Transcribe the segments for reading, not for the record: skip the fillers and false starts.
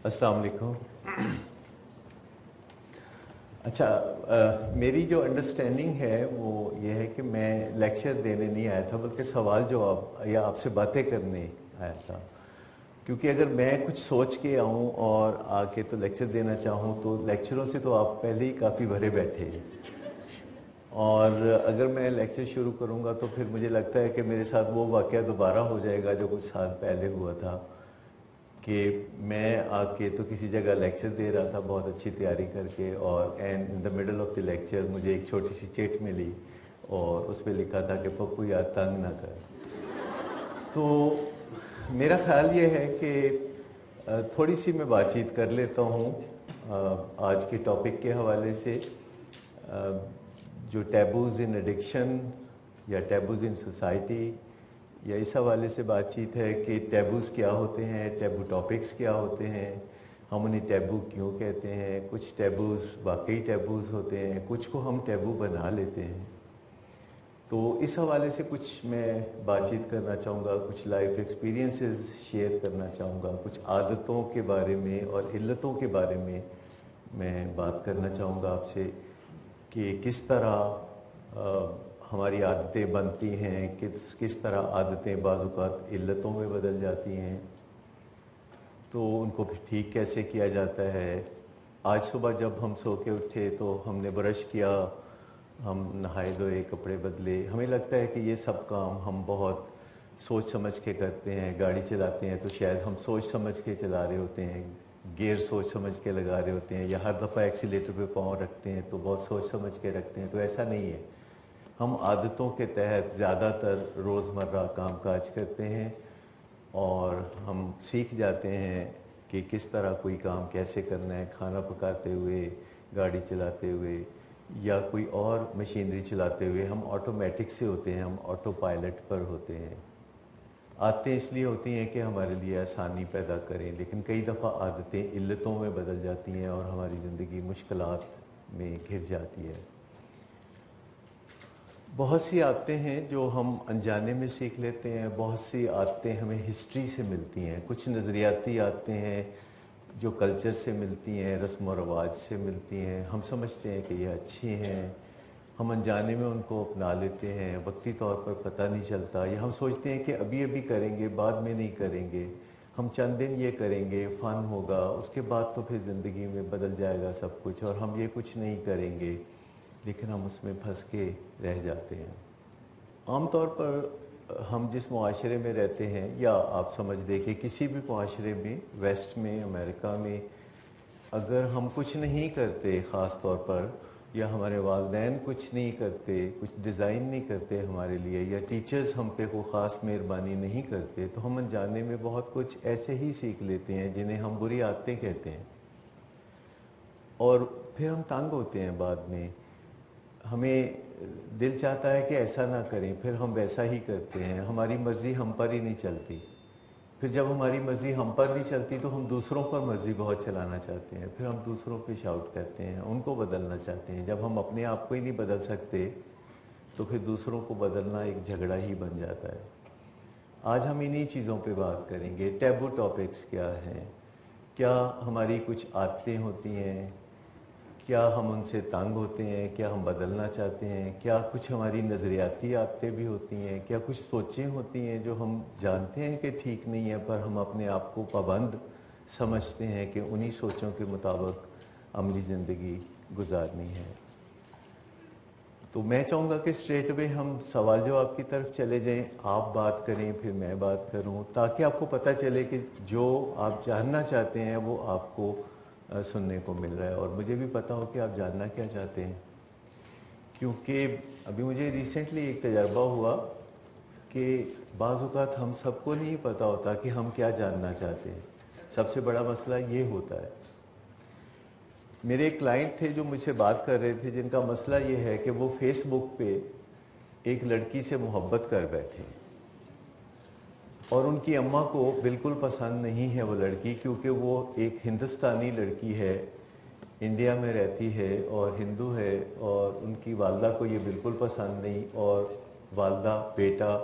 السلام علیکم. اچھا، میری جو انڈرسٹینڈنگ ہے وہ یہ ہے کہ میں لیکچر دینے نہیں آیا تھا بلکہ سوال جواب یا آپ سے باتیں کرنے آیا تھا. کیونکہ اگر میں کچھ سوچ کے آؤں اور آ کے تو لیکچر دینا چاہوں تو لیکچروں سے تو آپ پہلے ہی کافی بھرے بیٹھے ہیں، اور اگر میں لیکچر شروع کروں گا تو پھر مجھے لگتا ہے کہ میرے ساتھ وہ واقعہ دوبارہ ہو جائے گا جو کچھ سال پہلے ہوا تھا کہ میں آ کے تو کسی جگہ لیکچر دے رہا تھا بہت اچھی تیاری کر کے، اور and in the middle of the lecture مجھے ایک چھوٹی سی چٹ ملی اور اس پہ لکھا تھا کہ پپو یار تنگ نہ کر. تو میرا خیال یہ ہے کہ تھوڑی سی میں بات چیت کر لیتا ہوں آج کے ٹاپک کے حوالے سے، جو ٹیبوز ان ایڈکشن یا ٹیبوز ان سوسائٹی، یا اس حوالے سے بات چیت ہے کہ ٹیبوز کیا ہوتے ہیں، ٹیبو ٹاپکس کیا ہوتے ہیں، ہم انہیں ٹیبو کیوں کہتے ہیں. کچھ ٹیبوز واقعی ٹیبوز ہوتے ہیں، کچھ کو ہم ٹیبو بنا لیتے ہیں. تو اس حوالے سے کچھ میں بات چیت کرنا چاہوں گا، کچھ لائف ایکسپیرینسز شیئر کرنا چاہوں گا، کچھ عادتوں کے بارے میں اور علتوں کے بارے میں بات کرنا چاہوں گا آپ سے کہ کس طرح ہماری عادتیں بنتی ہیں، کس طرح عادتیں بعض اوقات علتوں میں بدل جاتی ہیں، تو ان کو پھر ٹھیک کیسے کیا جاتا ہے. آج صبح جب ہم سو کے اٹھے تو ہم نے برش کیا، ہم نہائے دھوئے، کپڑے بدلے، ہمیں لگتا ہے کہ یہ سب کام ہم بہت سوچ سمجھ کے کرتے ہیں. گاڑی چلاتے ہیں تو شاید ہم سوچ سمجھ کے چلا رہے ہوتے ہیں، گیئر سوچ سمجھ کے لگا رہے ہوتے ہیں، یا ہر دفعہ ایکسیلیٹر پہ پاؤں رکھتے ہیں تو بہت سوچ سمجھ کے رکھتے ہیں. تو ایسا نہیں ہے، ہم عادتوں کے تحت زیادہ تر روزمرہ کام کاج کرتے ہیں اور ہم سیکھ جاتے ہیں کہ کس طرح کوئی کام کیسے کرنا ہے. کھانا پکاتے ہوئے، گاڑی چلاتے ہوئے یا کوئی اور مشینری چلاتے ہوئے ہم آٹومیٹک سے ہوتے ہیں، ہم آٹو پائلٹ پر ہوتے ہیں. عادتیں اس لیے ہوتی ہیں کہ ہمارے لیے آسانی پیدا کریں، لیکن کئی دفعہ عادتیں علتوں میں بدل جاتی ہیں اور ہماری زندگی مشکلات میں گھر جاتی ہے. بہت سی عادتیں ہیں جو ہم انجانے میں سیکھ لیتے ہیں، بہت سی عادتیں ہمیں ہسٹری سے ملتی ہیں. کچھ نظریاتی عادتیں ہیں جو کلچر سے ملتی ہیں، رسم و رواج سے ملتی ہیں. ہم سمجھتے ہیں کہ یہ اچھی ہیں، ہم انجانے میں ان کو اپنا لیتے ہیں، وقتی طور پر پتہ نہیں چلتا، یا ہم سوچتے ہیں کہ ابھی ابھی کریں گے، بعد میں نہیں کریں گے، ہم چند دن یہ کریں گے، فن ہوگا، اس کے بعد تو پھر زندگی میں بدل جائے گا سب کچھ، اور ہم یہ کچھ نہیں کریں گے، لیکن ہم اس میں پھنس کے رہ جاتے ہیں. عام طور پر ہم جس معاشرے میں رہتے ہیں، یا آپ سمجھ دیں کہ کسی بھی معاشرے میں، ویسٹ میں، امریکہ میں، اگر ہم کچھ نہیں کرتے خاص طور پر، یا ہمارے والدین کچھ نہیں کرتے، کچھ ڈیزائن نہیں کرتے ہمارے لیے، یا ٹیچرز ہم پہ کوئی خاص مہربانی نہیں کرتے، تو ہم انجانے میں بہت کچھ ایسے ہی سیکھ لیتے ہیں جنہیں ہم بری عادتیں کہتے ہیں. اور پھر ہم تنگ ہوتے ہیں بعد میں، ہمیں دل چاہتا ہے کہ ایسا نہ کریں، پھر ہم ویسا ہی کرتے ہیں. ہماری مرضی ہم پر ہی نہیں چلتی. پھر جب ہماری مرضی ہم پر نہیں چلتی تو ہم دوسروں پر مرضی بہت چلانا چاہتے ہیں، پھر ہم دوسروں پہ شاؤٹ کرتے ہیں، ان کو بدلنا چاہتے ہیں. جب ہم اپنے آپ کو ہی نہیں بدل سکتے تو پھر دوسروں کو بدلنا ایک جھگڑا ہی بن جاتا ہے. آج ہم انہی چیزوں پہ بات کریں گے. ٹیبو ٹاپکس کیا ہیں؟ کیا ہماری کچھ عادتیں ہوتی ہیں؟ کیا ہم ان سے تنگ ہوتے ہیں؟ کیا ہم بدلنا چاہتے ہیں؟ کیا کچھ ہماری نظریاتی عادتیں بھی ہوتی ہیں؟ کیا کچھ سوچیں ہوتی ہیں جو ہم جانتے ہیں کہ ٹھیک نہیں ہے، پر ہم اپنے آپ کو پابند سمجھتے ہیں کہ انہی سوچوں کے مطابق عملی زندگی گزارنی ہے؟ تو میں چاہوں گا کہ اسٹریٹ اوے ہم سوال جواب کی طرف چلے جائیں. آپ بات کریں، پھر میں بات کروں، تاکہ آپ کو پتہ چلے کہ جو آپ جاننا چاہتے ہیں وہ آپ کو سننے کو مل رہا ہے، اور مجھے بھی پتہ ہو کہ آپ جاننا کیا چاہتے ہیں. کیونکہ ابھی مجھے ریسنٹلی ایک تجربہ ہوا کہ بعض اوقات ہم سب کو نہیں پتہ ہوتا کہ ہم کیا جاننا چاہتے ہیں. سب سے بڑا مسئلہ یہ ہوتا ہے. میرے ایک کلائنٹ تھے جو مجھ سے بات کر رہے تھے، جن کا مسئلہ یہ ہے کہ وہ فیس بک پہ ایک لڑکی سے محبت کر بیٹھے اور ان کی اماں کو بالکل پسند نہیں ہے وہ لڑکی، کیونکہ وہ ایک ہندوستانی لڑکی ہے، انڈیا میں رہتی ہے اور ہندو ہے، اور ان کی والدہ کو یہ بالکل پسند نہیں، اور والدہ، بیٹا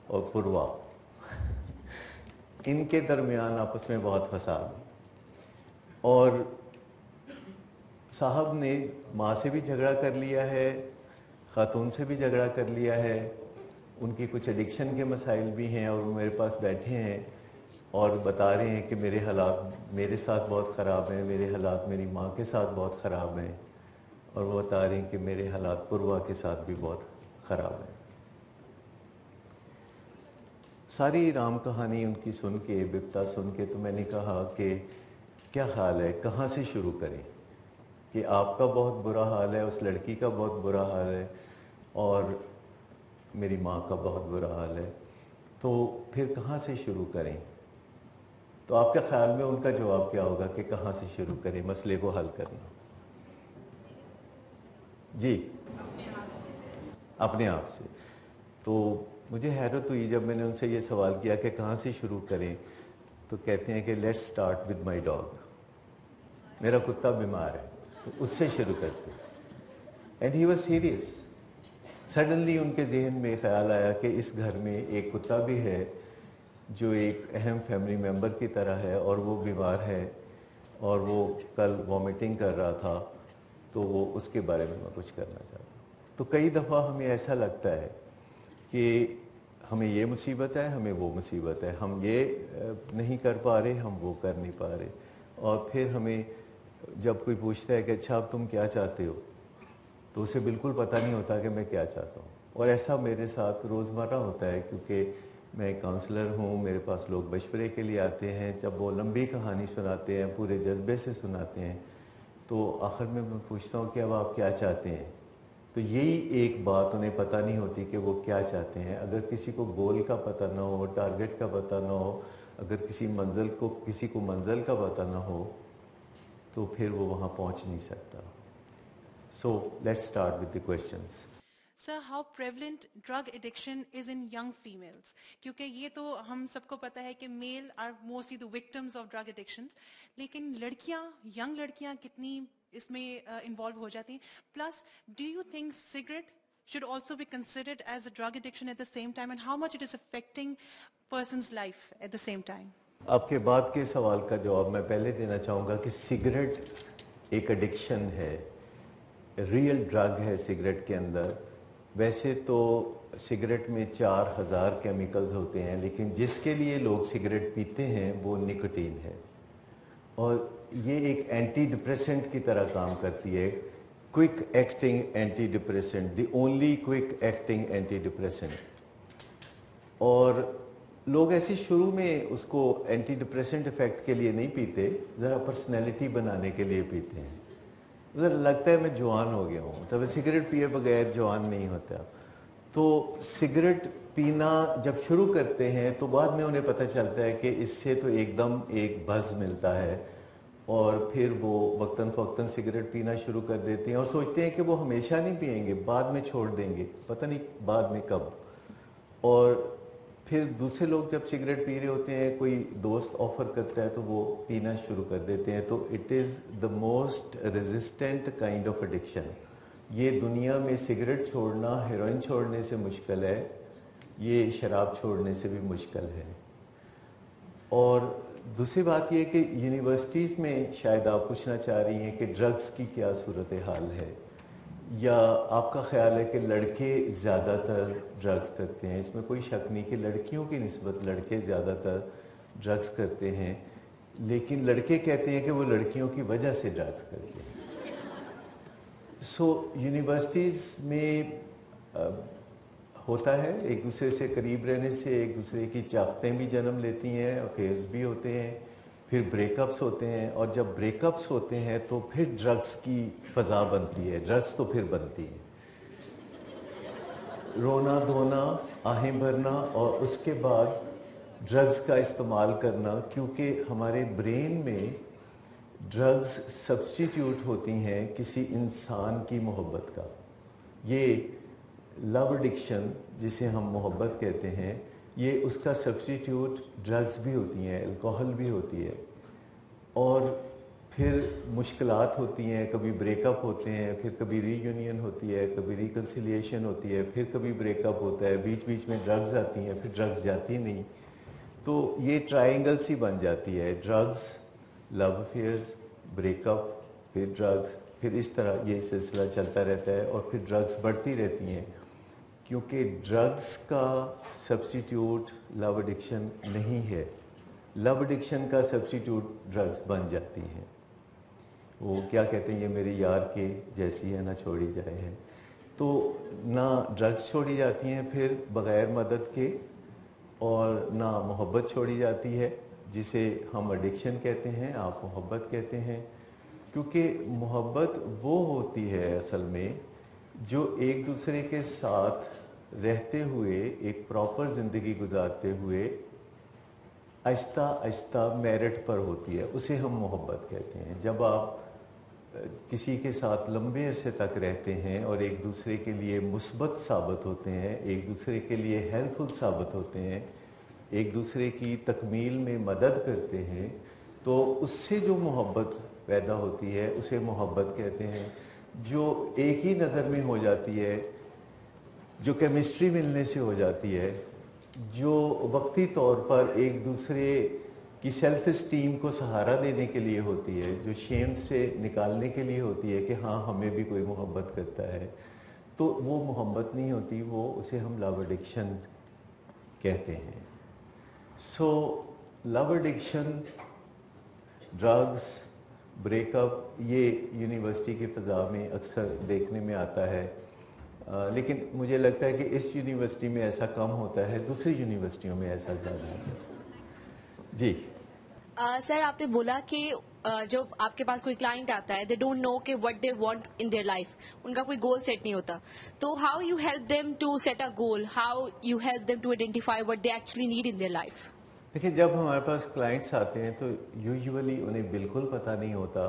اور پروا ان کے درمیان آپس میں بہت فساد، اور صاحب نے ماں سے بھی جھگڑا کر لیا ہے، خاتون سے بھی جھگڑا کر لیا ہے، ان کی کچھ ایڈکشن کے مسائل بھی ہیں، اور وہ میرے پاس بیٹھے ہیں اور بتا رہے ہیں کہ میرے حالات میرے ساتھ بہت خراب ہیں، میرے حالات میری ماں کے ساتھ بہت خراب ہیں، اور وہ بتا رہے ہیں کہ میرے حالات پروا کے ساتھ بھی بہت خراب ہیں۔ ساری رام کہانی ان کی سن کے، بپتا سن کے، تو میں نے کہا کہ کیا خیال ہے، کہاں سے شروع کریں؟ کہ آپ کا بہت برا حال ہے، اس لڑکی کا بہت برا حال ہے، اور میری ماں کا بہت برا حال ہے، تو پھر کہاں سے شروع کریں؟ تو آپ کے خیال میں ان کا جواب کیا ہوگا کہ کہاں سے شروع کریں مسئلے کو حل کرنا؟ جی، اپنے آپ سے۔ تو مجھے حیرت ہوئی جب میں نے ان سے یہ سوال کیا کہ کہاں سے شروع کریں، تو کہتے ہیں کہ let's start with my dog, میرا کتا بیمار ہے تو اس سے شروع کرتے۔ And he was serious. Suddenly ان کے ذہن میں خیال آیا کہ اس گھر میں ایک کتا بھی ہے جو ایک اہم فیملی ممبر کی طرح ہے، اور وہ بیمار ہے، اور وہ کل وامٹنگ کر رہا تھا، تو وہ اس کے بارے میں کچھ کرنا چاہتا ہوں۔ تو کئی دفعہ ہمیں ایسا لگتا ہے کہ ہمیں یہ مصیبت ہے، ہمیں وہ مصیبت ہے، ہم یہ نہیں کر پا رہے، ہم وہ کر نہیں پا رہے، اور پھر ہمیں جب کوئی پوچھتا ہے کہ اچھا اب تم کیا چاہتے ہو، تو اسے بالکل پتہ نہیں ہوتا کہ میں کیا چاہتا ہوں۔ اور ایسا میرے ساتھ روزمرہ ہوتا ہے، کیونکہ میں کاؤنسلر ہوں، میرے پاس لوگ مشورے کے لیے آتے ہیں، جب وہ لمبی کہانی سناتے ہیں، پورے جذبے سے سناتے ہیں، تو آخر میں پوچھتا ہوں کہ اب آپ کیا چاہتے ہیں؟ تو یہی ایک بات انہیں پتہ نہیں ہوتی کہ وہ کیا چاہتے ہیں۔ اگر کسی کو گول کا پتہ نہ ہو، ٹارگٹ کا پتہ نہ ہو، اگر کسی کو منزل کا پتہ نہ ہو، تو پھر وہ وہاں پہنچ نہیں سکتا۔ So let's start with the questions. Sir, how prevalent drug addiction is in young females? کیونکہ یہ تو ہم سب کو پتا ہے کہ male are mostly the victims of drug addictions، لیکن لڑکیاں، young لڑکیاں کتنی اس میں انوالو ہو جاتی ہیں؟ Plus, do you think cigarette should also be considered as a drug addiction at the same time, and how much it is affecting person's life at the same time? آپ کے بعد کے سوال کا جواب میں پہلے دینا چاہوں گا کہ سگریٹ ایک ایڈکشن ہے، ریئل ڈرگ ہے سگریٹ کے اندر۔ ویسے تو سگریٹ میں 4000 کیمیکلز ہوتے ہیں، لیکن جس کے لیے لوگ سگریٹ پیتے ہیں وہ نکوٹین ہے، اور یہ ایک اینٹی ڈپریسنٹ کی طرح کام کرتی ہے، quick acting antidepressant, the only quick acting antidepressant. اور لوگ ایسے شروع میں اس کو اینٹی ڈپریسنٹ افیکٹ کے لیے نہیں پیتے، ذرا پرسنالٹی بنانے کے لیے پیتے ہیں، ذرا لگتا ہے میں جوان ہو گیا ہوں، مطلب سگریٹ پیے بغیر جوان نہیں ہوتا۔ تو سگریٹ پینا جب شروع کرتے ہیں تو بعد میں انہیں پتہ چلتا ہے کہ اس سے تو ایک دم ایک بز ملتا ہے، اور پھر وہ وقتاً فوقتاً سگریٹ پینا شروع کر دیتے ہیں، اور سوچتے ہیں کہ وہ ہمیشہ نہیں پئیں گے، بعد میں چھوڑ دیں گے، پتہ نہیں بعد میں کب۔ اور پھر دوسرے لوگ جب سگریٹ پی رہے ہوتے ہیں، کوئی دوست آفر کرتا ہے تو وہ پینا شروع کر دیتے ہیں۔ تو it is the most resistant kind of addiction. یہ دنیا میں سگریٹ چھوڑنا ہیروئن چھوڑنے سے مشکل ہے، یہ شراب چھوڑنے سے بھی مشکل ہے۔ اور دوسری بات یہ کہ یونیورسٹیز میں شاید آپ پوچھنا چاہ رہی ہیں کہ ڈرگس کی کیا صورتحال ہے، یا آپ کا خیال ہے کہ لڑکے زیادہ تر ڈرگس کرتے ہیں؟ اس میں کوئی شک نہیں کہ لڑکیوں کی نسبت لڑکے زیادہ تر ڈرگس کرتے ہیں، لیکن لڑکے کہتے ہیں کہ وہ لڑکیوں کی وجہ سے ڈرگس کرتے ہیں۔ سو یونیورسٹیز میں ہوتا ہے، ایک دوسرے سے قریب رہنے سے ایک دوسرے کی چاہتیں بھی جنم لیتی ہیں، افیئرز بھی ہوتے ہیں، پھر بریک اپس ہوتے ہیں، اور جب بریک اپس ہوتے ہیں تو پھر ڈرگس کی فضا بنتی ہے، ڈرگس تو پھر بنتی ہے، رونا دھونا، آہیں بھرنا، اور اس کے بعد ڈرگس کا استعمال کرنا، کیونکہ ہمارے برین میں ड्रग्स सब्स्टिट्यूट होती हैं किसी इंसान की मोहब्बत का। ये लव एडिक्शन जिसे हम मोहब्बत कहते हैं, ये उसका सब्स्टिट्यूट ड्रग्स भी होती हैं, अल्कोहल भी होती है, और फिर मुश्किलात होती हैं, कभी ब्रेकअप होते हैं, फिर कभी रीयूनियन होती है, कभी रिकन्सिलिएशन होती है, फिर कभी ब्रेकअप होता है, बीच बीच में ड्रग्स आती हैं, फिर ड्रग्स जाती नहीं। तो ये ट्रायंगल सी बन जाती है, ड्रग्स, लव अफेयर्स, ब्रेकअप, फिर ड्रग्स, फिर इस तरह ये सिलसिला चलता रहता है, और फिर ड्रग्स बढ़ती रहती हैं, क्योंकि ड्रग्स का सब्स्टिट्यूट लव एडिक्शन नहीं है। लव एडिक्शन का सब्स्टिट्यूट ड्रग्स बन जाती हैं। वो क्या कहते हैं, ये मेरे यार के जैसी है ना छोड़ी जाए है। तो ना ड्रग्स छोड़ी जाती हैं फिर बग़ैर मदद के, और ना मोहब्बत छोड़ी जाती है जिसे हम एडिक्शन कहते हैं, आप मोहब्बत कहते हैं। क्योंकि मोहब्बत वो होती है असल में जो एक दूसरे के साथ रहते हुए, एक प्रॉपर ज़िंदगी गुजारते हुए आहिस्ता आहिस्ता मेरिट पर होती है, उसे हम मोहब्बत कहते हैं। जब आप किसी के साथ लंबे अरसे तक रहते हैं और एक दूसरे के लिए मुस्बत साबित होते हैं, एक दूसरे के लिए हेल्पफुल साबित होते हैं, एक दूसरे की तकमील में मदद करते हैं, तो उससे जो मोहब्बत पैदा होती है उसे मोहब्बत कहते हैं। जो एक ही नज़र में हो जाती है, जो केमिस्ट्री मिलने से हो जाती है, जो वक्ती तौर पर एक दूसरे की सेल्फ इस्टीम को सहारा देने के लिए होती है, जो शेम से निकालने के लिए होती है कि हाँ हमें भी कोई मोहब्बत करता है, तो वो मोहब्बत नहीं होती, वो उसे हम लव एडिक्शन कहते हैं। So love addiction, drugs, breakup, ये यूनिवर्सिटी की फ़ज़ा में अक्सर देखने में आता है, लेकिन मुझे लगता है कि इस यूनिवर्सिटी में ऐसा कम होता है, दूसरी यूनिवर्सिटियों में ऐसा ज़्यादा होता है। जी सर, आपने बोला कि जो आपके पास कोई क्लाइंट आता है, दे डोंट नो कि what they want in their life, उनका कोई गोल सेट नहीं होता, तो how you help them to set a goal, how you help them to identify what they actually need in their life? देखिए, जब हमारे पास clients आते हैं तो यूजुअली उन्हें बिल्कुल पता नहीं होता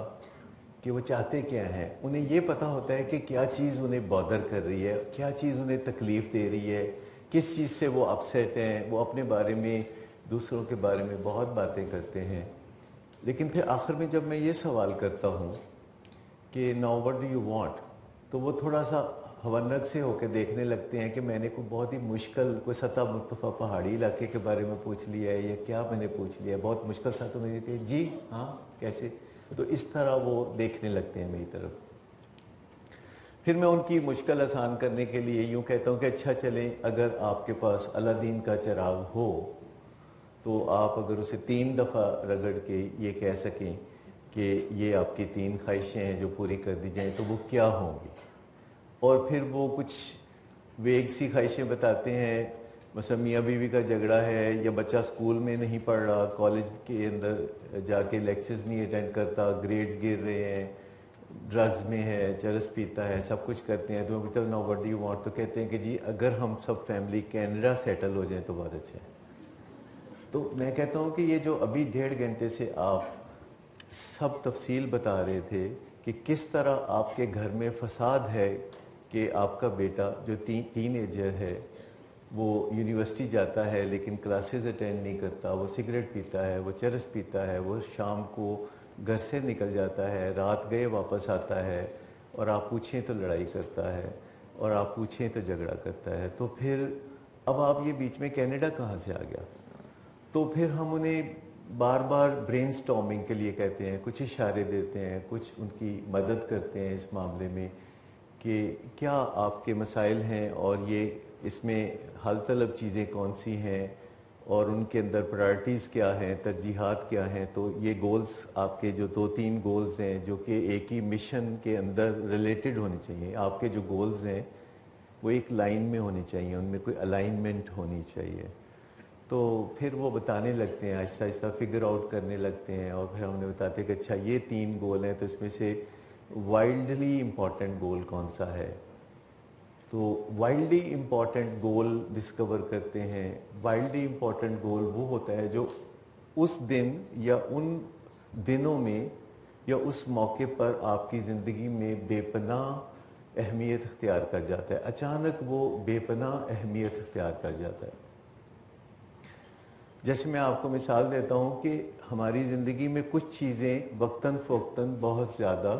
कि वो चाहते क्या हैं। उन्हें ये पता होता है कि क्या चीज़ उन्हें बॉदर कर रही है, क्या चीज़ उन्हें तकलीफ़ दे रही है, किस चीज़ से वो अपसेट हैं। वो अपने बारे में, दूसरों के बारे में बहुत बातें करते हैं, लेकिन फिर आखिर में जब मैं ये सवाल करता हूँ कि now what do you want, तो वो थोड़ा सा हवनक से होकर देखने लगते हैं कि मैंने कोई बहुत ही मुश्किल, कोई सतह मुर्तफ़ा पहाड़ी इलाके के बारे में पूछ लिया है या क्या मैंने पूछ लिया है, बहुत मुश्किल सा। तो मैंने कहा जी हाँ कैसे, तो इस तरह वो देखने लगते हैं मेरी तरफ। फिर मैं उनकी मुश्किल आसान करने के लिए यूँ कहता हूँ कि अच्छा चलें, अगर आपके पास अलादीन का चिराग हो तो आप अगर उसे 3 दफ़ा रगड़ के ये कह सकें कि ये आपकी 3 ख्वाहिशें हैं जो पूरी कर दी जाएं, तो वो क्या होंगी। और फिर वो कुछ वेग सी ख्वाहिशें बताते हैं, मतलब मियाँ बीवी का झगड़ा है, या बच्चा स्कूल में नहीं पढ़ रहा, कॉलेज के अंदर जाके लेक्चर्स नहीं अटेंड करता, ग्रेड्स गिर रहे हैं, ड्रग्स में है, चरस पीता है, सब कुछ करते हैं। तो मैं कहता हूँ know what do you want, तो कहते हैं कि जी अगर हम सब फैमिली कनाडा सेटल हो जाए तो बहुत अच्छा है। तो मैं कहता हूँ कि ये जो अभी 1.5 घंटे से आप सब तफसील बता रहे थे कि किस तरह आपके घर में फसाद है कि आपका बेटा जो टीनेजर है वो यूनिवर्सिटी जाता है लेकिन क्लासेस अटेंड नहीं करता, वो सिगरेट पीता है, वो चरस पीता है, वो शाम को घर से निकल जाता है, रात गए वापस आता है, और आप पूछें तो लड़ाई करता है, और आप पूछें तो झगड़ा करता है। तो फिर अब आप ये बीच में कनाडा कहाँ से आ गया। तो फिर हम उन्हें बार बार ब्रेनस्टॉर्मिंग के लिए कहते हैं, कुछ इशारे देते हैं, कुछ उनकी मदद करते हैं इस मामले में कि क्या आपके मसाइल हैं और ये इसमें हल तलब चीज़ें कौन सी हैं, और उनके अंदर प्रायोरिटीज़ क्या हैं, तरजीहात क्या हैं। तो ये गोल्स आपके जो 2-3 गोल्स हैं जो कि एक ही मिशन के अंदर रिलेटेड होने चाहिए। आपके जो गोल्स हैं वो एक लाइन में होने चाहिए, उनमें कोई अलाइनमेंट होनी चाहिए। तो फिर वो बताने लगते हैं, आहिस्ता आहिस्ता फिगर आउट करने लगते हैं, और फिर हमने बताते हैं कि अच्छा ये 3 गोल हैं, तो इसमें से वाइल्डली इम्पॉर्टेंट गोल कौन सा है। तो वाइल्डली इम्पॉर्टेंट गोल डिस्कवर करते हैं। वाइल्डली इम्पॉर्टेंट गोल वो होता है जो उस दिन या उन दिनों में یا اس موقع پر آپ کی زندگی میں بے پناہ اہمیت اختیار کر جاتا ہے، اچانک وہ بے پناہ اہمیت اختیار کر جاتا ہے. جیسے میں آپ کو مثال دیتا ہوں کہ ہماری زندگی میں کچھ چیزیں وقتاً فوقتاً بہت زیادہ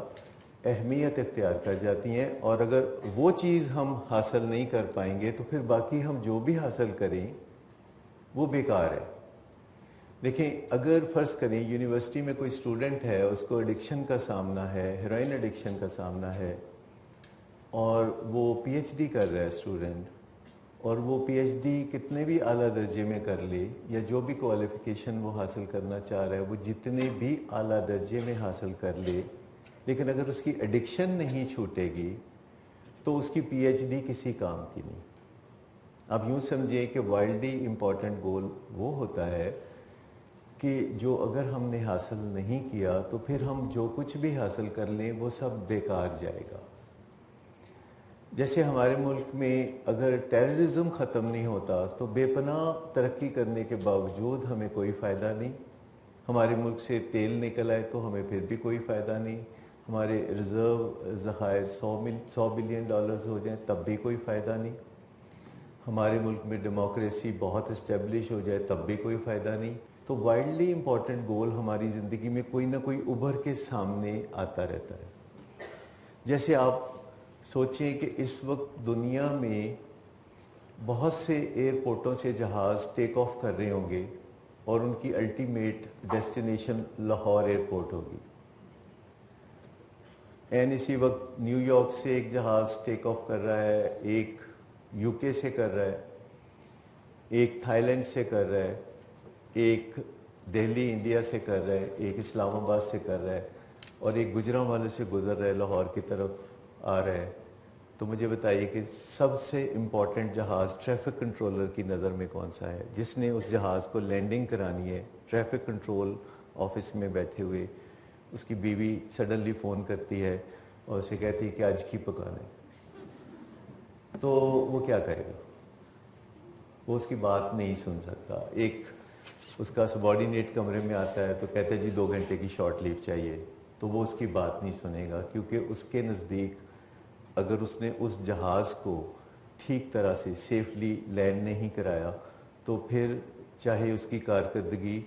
اہمیت اختیار کر جاتی ہیں، اور اگر وہ چیز ہم حاصل نہیں کر پائیں گے تو پھر باقی ہم جو بھی حاصل کریں وہ بیکار ہے. دیکھیں، اگر فرض کریں یونیورسٹی میں کوئی اسٹوڈنٹ ہے، اس کو ایڈکشن کا سامنا ہے، ہیروئن ایڈکشن کا سامنا ہے، اور وہ پی ایچ ڈی کر رہا ہے اسٹوڈنٹ، اور وہ پی ایچ ڈی کتنے بھی اعلیٰ درجے میں کر لے یا جو بھی کوالیفیکیشن وہ حاصل کرنا چاہ رہا ہے وہ جتنے بھی اعلیٰ درجے میں حاصل کر لے، لیکن اگر اس کی ایڈکشن نہیں چھوٹے گی تو اس کی پی ایچ ڈی کسی کام کی نہیں. اب یوں سمجھیں کہ وائلڈلی امپورٹنٹ گول وہ ہوتا ہے کہ جو اگر ہم نے حاصل نہیں کیا تو پھر ہم جو کچھ بھی حاصل کر لیں وہ سب بیکار جائے گا. جیسے ہمارے ملک میں اگر ٹیررزم ختم نہیں ہوتا تو بے پناہ ترقی کرنے کے باوجود ہمیں کوئی فائدہ نہیں. ہمارے ملک سے تیل نکل آئے تو ہمیں پھر بھی کوئی فائدہ نہیں. ہمارے ریزرو ذخائر 100 بلین ڈالرز ہو جائیں تب بھی کوئی فائدہ نہیں. ہمارے ملک میں ڈیموکریسی بہت اسٹیبلش ہو جائے تب بھی کوئی فائدہ نہیں. تو وائلڈلی امپورٹنٹ گول ہماری زندگی میں کوئی نہ کوئی ابھر کے سامنے آتا رہتا ہے. جیسے آپ سوچیں کہ اس وقت دنیا میں بہت سے ایئرپورٹوں سے جہاز ٹیک آف کر رہے ہوں گے اور ان کی الٹیمیٹ ڈیسٹینیشن لاہور ایئرپورٹ ہوگی. اسی وقت نیو یارک سے ایک جہاز ٹیک آف کر رہا ہے، ایک یو کے سے کر رہا ہے، ایک تھائی لینڈ سے کر رہا ہے، ایک دہلی انڈیا سے کر رہا ہے، ایک اسلام آباد سے کر رہا ہے، اور ایک گجرانوالے سے گزر رہا ہے، لاہور کی طرف آ رہا ہے. تو مجھے بتائیے کہ سب سے امپورٹنٹ جہاز ٹریفک کنٹرولر کی نظر میں کون سا ہے؟ جس نے اس جہاز کو لینڈنگ کرانی ہے، ٹریفک کنٹرول آفس میں بیٹھے ہوئے اس کی بیوی سڈنلی فون کرتی ہے اور اسے کہتی ہے کہ آج کی پکانا ہے، تو وہ کیا کرے گا؟ وہ اس کی بات نہیں سن سکتا. ایک اس کا سبارڈینیٹ کمرے میں آتا ہے تو کہتا ہے جی 2 گھنٹے کی شارٹ لیو چاہیے، تو وہ اس کی بات نہیں سنے گا، کیونکہ اس کے نزدیک اگر اس نے اس جہاز کو ٹھیک طرح سے سیفلی لینڈ نہیں کرایا تو پھر چاہے اس کی کارکردگی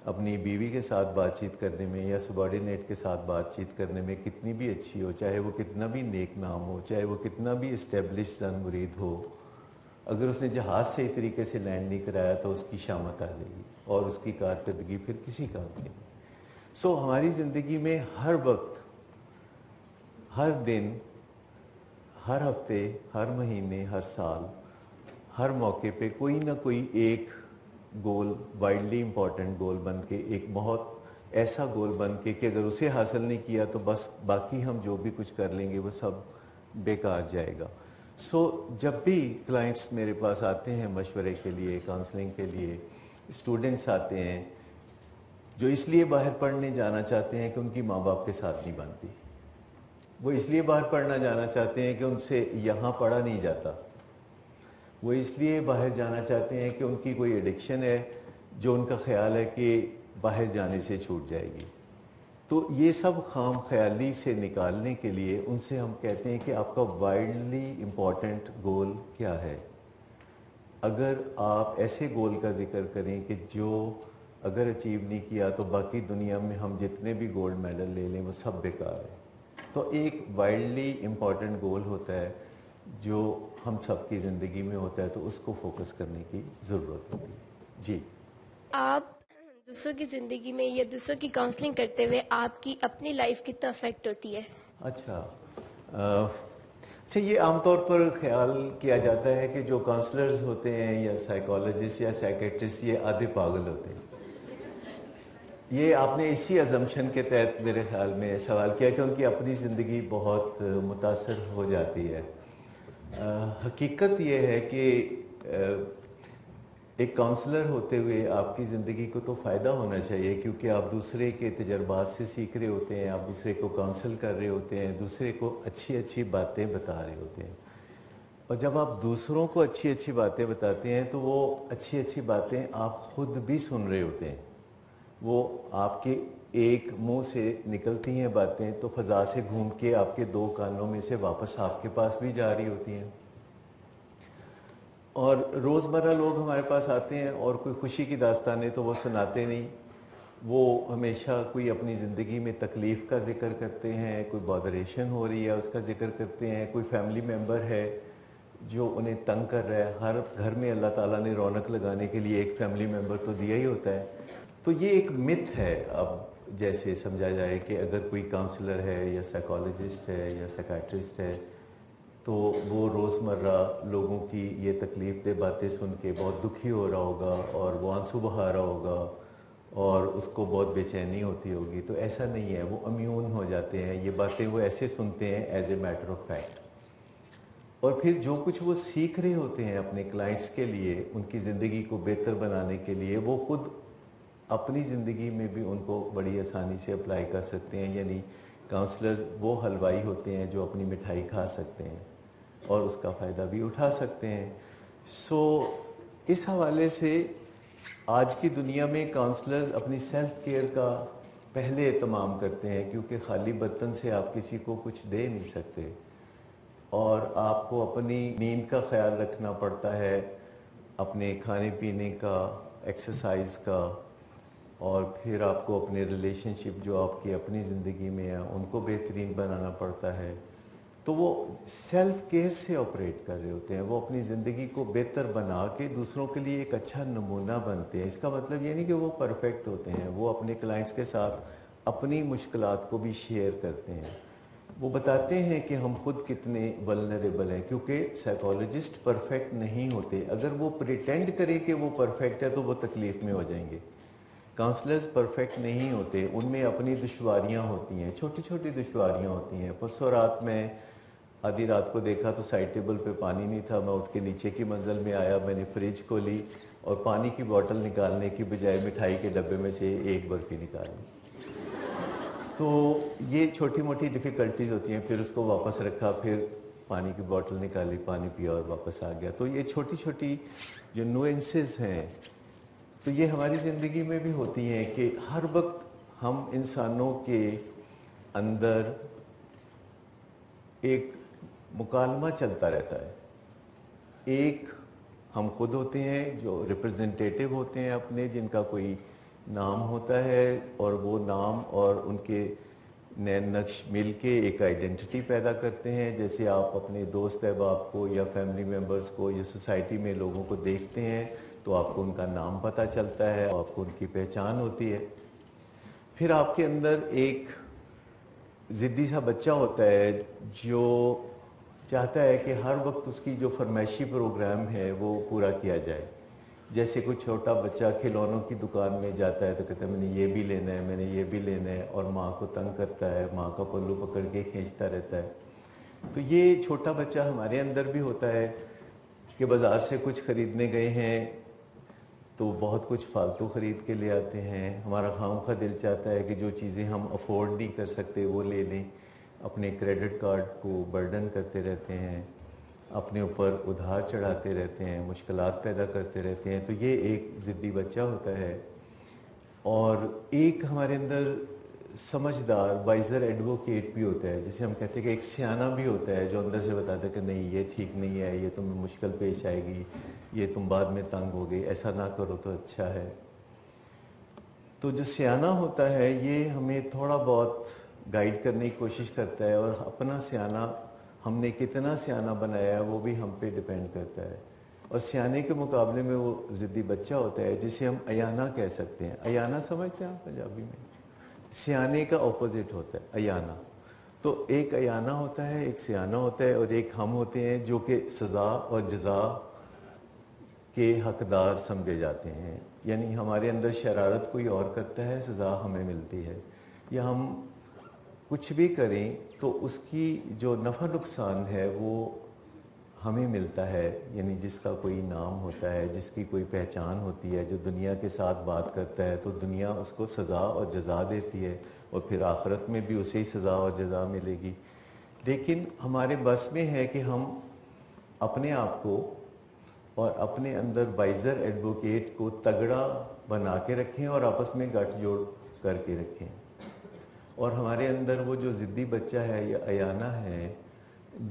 اپنی بیوی کے ساتھ بات چیت کرنے میں یا سبارڈینیٹ کے ساتھ بات چیت کرنے میں کتنی بھی اچھی ہو، چاہے وہ کتنا بھی نیک نام ہو، چاہے وہ کتنا بھی اسٹیبلش زن مرید ہو، اگر اس نے جہاز صحیح طریقے سے لینڈ نہیں کرایا تو اس کی شامت آ جائے گی اور اس کی کارکردگی پھر کسی کام کی نہیں. سو ہماری زندگی میں ہر وقت، ہر دن، ہر ہفتے، ہر مہینے، ہر سال، ہر موقع پہ کوئی نہ کوئی ایک گول وائڈلی امپورٹنٹ گول بن کے، ایک بہت ایسا گول بن کے کہ اگر اسے حاصل نہیں کیا تو بس باقی ہم جو بھی کچھ کر لیں گے وہ سب بیکار جائے گا. سو جب بھی کلائنٹس میرے پاس آتے ہیں مشورے کے لیے، کاؤنسلنگ کے لیے، اسٹوڈنٹس آتے ہیں جو اس لیے باہر پڑھنے جانا چاہتے ہیں کہ ان کی ماں باپ کے ساتھ نہیں بنتی، وہ اس لیے باہر پڑھنا جانا چاہتے ہیں کہ ان سے یہاں پڑھا نہیں جاتا، وہ اس لیے باہر جانا چاہتے ہیں کہ ان کی کوئی ایڈکشن ہے جو ان کا خیال ہے کہ باہر جانے سے چھوٹ جائے گی. تو یہ سب خام خیالی سے نکالنے کے لیے ان سے ہم کہتے ہیں کہ آپ کا وائڈلی امپورٹنٹ گول کیا ہے. اگر آپ ایسے گول کا ذکر کریں کہ جو اگر اچیو نہیں کیا تو باقی دنیا میں ہم جتنے بھی گولڈ میڈل لے لیں وہ سب بیکار ہے. تو ایک وائڈلی امپورٹنٹ گول ہوتا ہے جو ہم سب کی زندگی میں ہوتا ہے، تو اس کو فوکس کرنے کی ضرورت ہوتی ہے. جی، آپ دوسروں کی زندگی میں یا دوسروں کی کاؤنسلنگ کرتے ہوئے آپ کی اپنی لائف کتنا افیکٹ ہوتی ہے؟ اچھا یہ عام طور پر خیال کیا جاتا ہے کہ جو کاؤنسلرز ہوتے ہیں یا سائیکالوجسٹ یا سائیکیٹرسٹ یہ آدھے پاگل ہوتے ہیں. یہ آپ نے اسی ازمپشن کے تحت میرے خیال میں سوال کیا کہ ان کی اپنی زندگی بہت متاثر ہو جاتی ہے. حقیقت یہ ہے کہ ایک کاؤنسلر ہوتے ہوئے آپ کی زندگی کو تو فائدہ ہونا چاہیے، کیونکہ آپ دوسرے کے تجربات سے سیکھ رہے ہوتے ہیں، آپ دوسرے کو کاؤنسل کر رہے ہوتے ہیں، دوسرے کو اچھی اچھی باتیں بتا رہے ہوتے ہیں. اور جب آپ دوسروں کو اچھی اچھی باتیں بتاتے ہیں تو وہ اچھی اچھی باتیں آپ خود بھی سن رہے ہوتے ہیں، وہ آپ کے एक मुंह से निकलती हैं बातें तो फ़ज़ा से घूम के आपके 2 कानों में से वापस आपके पास भी जा रही होती हैं। और रोज़मर्रा लोग हमारे पास आते हैं और कोई खुशी की दास्तानें तो वो सुनाते नहीं, वो हमेशा कोई अपनी ज़िंदगी में तकलीफ़ का ज़िक्र करते हैं, कोई बॉदरेशन हो रही है उसका ज़िक्र करते हैं, कोई फैमिली मेम्बर है जो उन्हें तंग कर रहा है। हर घर में अल्लाह ताला ने रौनक लगाने के लिए एक फैमिली मेम्बर तो दिया ही होता है। तो ये एक मिथ है, अब जैसे समझा जाए कि अगर कोई काउंसलर है या साइकोलॉजिस्ट है या साइकाट्रिस्ट है तो वो रोज़मर्रा लोगों की ये तकलीफ़ दे बातें सुन के बहुत दुखी हो रहा होगा और वो आंसू बहा रहा होगा और उसको बहुत बेचैनी होती होगी। तो ऐसा नहीं है, वो इम्यून हो जाते हैं, ये बातें वो ऐसे सुनते हैं as a matter of fact. और फिर जो कुछ वो सीख रहे होते हैं अपने क्लाइंट्स के लिए, उनकी ज़िंदगी को बेहतर बनाने के लिए, वो खुद अपनी ज़िंदगी में भी उनको बड़ी आसानी से अप्लाई कर सकते हैं। यानी काउंसलर्स वो हलवाई होते हैं जो अपनी मिठाई खा सकते हैं और उसका फ़ायदा भी उठा सकते हैं। सो इस हवाले से आज की दुनिया में काउंसलर्स अपनी सेल्फ केयर का पहले एहतमाम करते हैं, क्योंकि खाली बर्तन से आप किसी को कुछ दे नहीं सकते और आपको अपनी नींद का ख्याल रखना पड़ता है, अपने खाने पीने का, एक्सरसाइज का, और फिर आपको अपने रिलेशनशिप जो आपकी अपनी ज़िंदगी में है उनको बेहतरीन बनाना पड़ता है। तो वो सेल्फ केयर से ऑपरेट कर रहे होते हैं, वो अपनी ज़िंदगी को बेहतर बना के दूसरों के लिए एक अच्छा नमूना बनते हैं। इसका मतलब ये नहीं कि वो परफेक्ट होते हैं, वो अपने क्लाइंट्स के साथ अपनी मुश्किलात को भी शेयर करते हैं। वो बताते हैं कि हम खुद कितने वल्नरेबल हैं, क्योंकि साइकोलॉजिस्ट परफेक्ट नहीं होते। अगर वो प्रिटेंड करें कि वो परफेक्ट है तो वो तकलीफ़ में हो जाएंगे। काउंसलर्स परफेक्ट नहीं होते, उनमें अपनी दुश्वारियाँ होती हैं, छोटी छोटी दुश्वारियाँ होती हैं। परसों रात में आधी रात को देखा तो साइड टेबल पे पानी नहीं था, मैं उठ के नीचे की मंजिल में आया, मैंने फ्रिज खोली और पानी की बोतल निकालने की बजाय मिठाई के डब्बे में से एक बर्फ़ी निकाली। तो ये छोटी मोटी डिफ़िकल्टीज़ होती हैं। फिर उसको वापस रखा, फिर पानी की बोतल निकाली, पानी पिया और वापस आ गया। तो ये छोटी छोटी जो नुएंसेस हैं तो ये हमारी ज़िंदगी में भी होती हैं कि हर वक्त हम इंसानों के अंदर एक मुकालमा चलता रहता है। एक हम खुद होते हैं जो रिप्रेजेंटेटिव होते हैं अपने, जिनका कोई नाम होता है और वो नाम और उनके नैन नक्श मिल के एक आइडेंटिटी पैदा करते हैं। जैसे आप अपने दोस्त अहबाब को या फैमिली मेम्बर्स को या सोसाइटी में लोगों को देखते हैं तो आपको उनका नाम पता चलता है, आपको उनकी पहचान होती है। फिर आपके अंदर एक ज़िद्दी सा बच्चा होता है जो चाहता है कि हर वक्त उसकी जो फरमाइशी प्रोग्राम है वो पूरा किया जाए। जैसे कोई छोटा बच्चा खिलौनों की दुकान में जाता है तो कहता है मैंने ये भी लेना है, मैंने ये भी लेना है, और माँ को तंग करता है, माँ का पल्लू पकड़ के खींचता रहता है। तो ये छोटा बच्चा हमारे अंदर भी होता है कि बाज़ार से कुछ ख़रीदने गए हैं तो बहुत कुछ फालतू ख़रीद के ले आते हैं। हमारा खामखा दिल चाहता है कि जो चीज़ें हम अफोर्ड नहीं कर सकते वो ले लें, अपने क्रेडिट कार्ड को बर्डन करते रहते हैं, अपने ऊपर उधार चढ़ाते रहते हैं, मुश्किलात पैदा करते रहते हैं। तो ये एक ज़िद्दी बच्चा होता है। और एक हमारे अंदर समझदार वाइज़र एडवोकेट भी होता है, जिसे हम कहते हैं कि एक सियाना भी होता है जो अंदर से बताता है कि नहीं ये ठीक नहीं है, ये तुम्हें मुश्किल पेश आएगी, ये तुम बाद में तंग हो गई, ऐसा ना करो तो अच्छा है। तो जो सियाना होता है ये हमें थोड़ा बहुत गाइड करने की कोशिश करता है, और अपना सियाना हमने कितना सियाना बनाया है वो भी हम पे डिपेंड करता है। और सियाने के मुकाबले में वो ज़िद्दी बच्चा होता है जिसे हम अयाना कह सकते हैं। अयाना समझते हैं आप पंजाबी में? सियाने का ऑपोजिट होता है अयाना। तो एक अयाना होता है, एक सियाना होता है, और एक हम होते हैं जो कि सज़ा और जज़ा के हकदार समझे जाते हैं। यानी हमारे अंदर शरारत कोई और करता है, सज़ा हमें मिलती है। या हम कुछ भी करें तो उसकी जो नफ़ा नुकसान है वो हमें मिलता है। यानी जिसका कोई नाम होता है, जिसकी कोई पहचान होती है, जो दुनिया के साथ बात करता है तो दुनिया उसको सज़ा और जज़ा देती है, और फिर आखिरत में भी उसे ही सज़ा और जज़ा मिलेगी। लेकिन हमारे बस में है कि हम अपने आप को और अपने अंदर वाइज़र एडवोकेट को तगड़ा बना के रखें और आपस में गठजोड़ करके रखें। اور ہمارے اندر وہ جو ضدی بچہ ہے یا ایانا ہے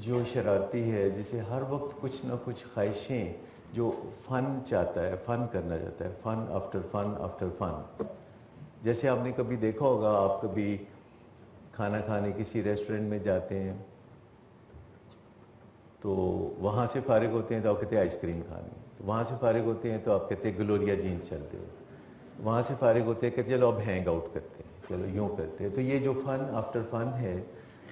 جو شرارتی ہے، جسے ہر وقت کچھ نہ کچھ خواہشیں، جو فن چاہتا ہے، فن کرنا چاہتا ہے، فن آفٹر فن آفٹر فن. جیسے آپ نے کبھی دیکھا ہوگا، آپ کبھی کھانا کھانے کسی ریسٹورنٹ میں جاتے ہیں تو وہاں سے فارغ ہوتے ہیں تو آپ کہتے ہیں آئس کریم کھانی، وہاں سے فارغ ہوتے ہیں تو آپ کہتے ہیں گلوریا جینس چلتے ہیں، وہاں سے فارغ ہوتے ہیں کہ چلو اب ہینگ آؤٹ کرتے ہیں، چلو یوں کرتے ہیں. تو یہ جو فن آفٹر فن ہے،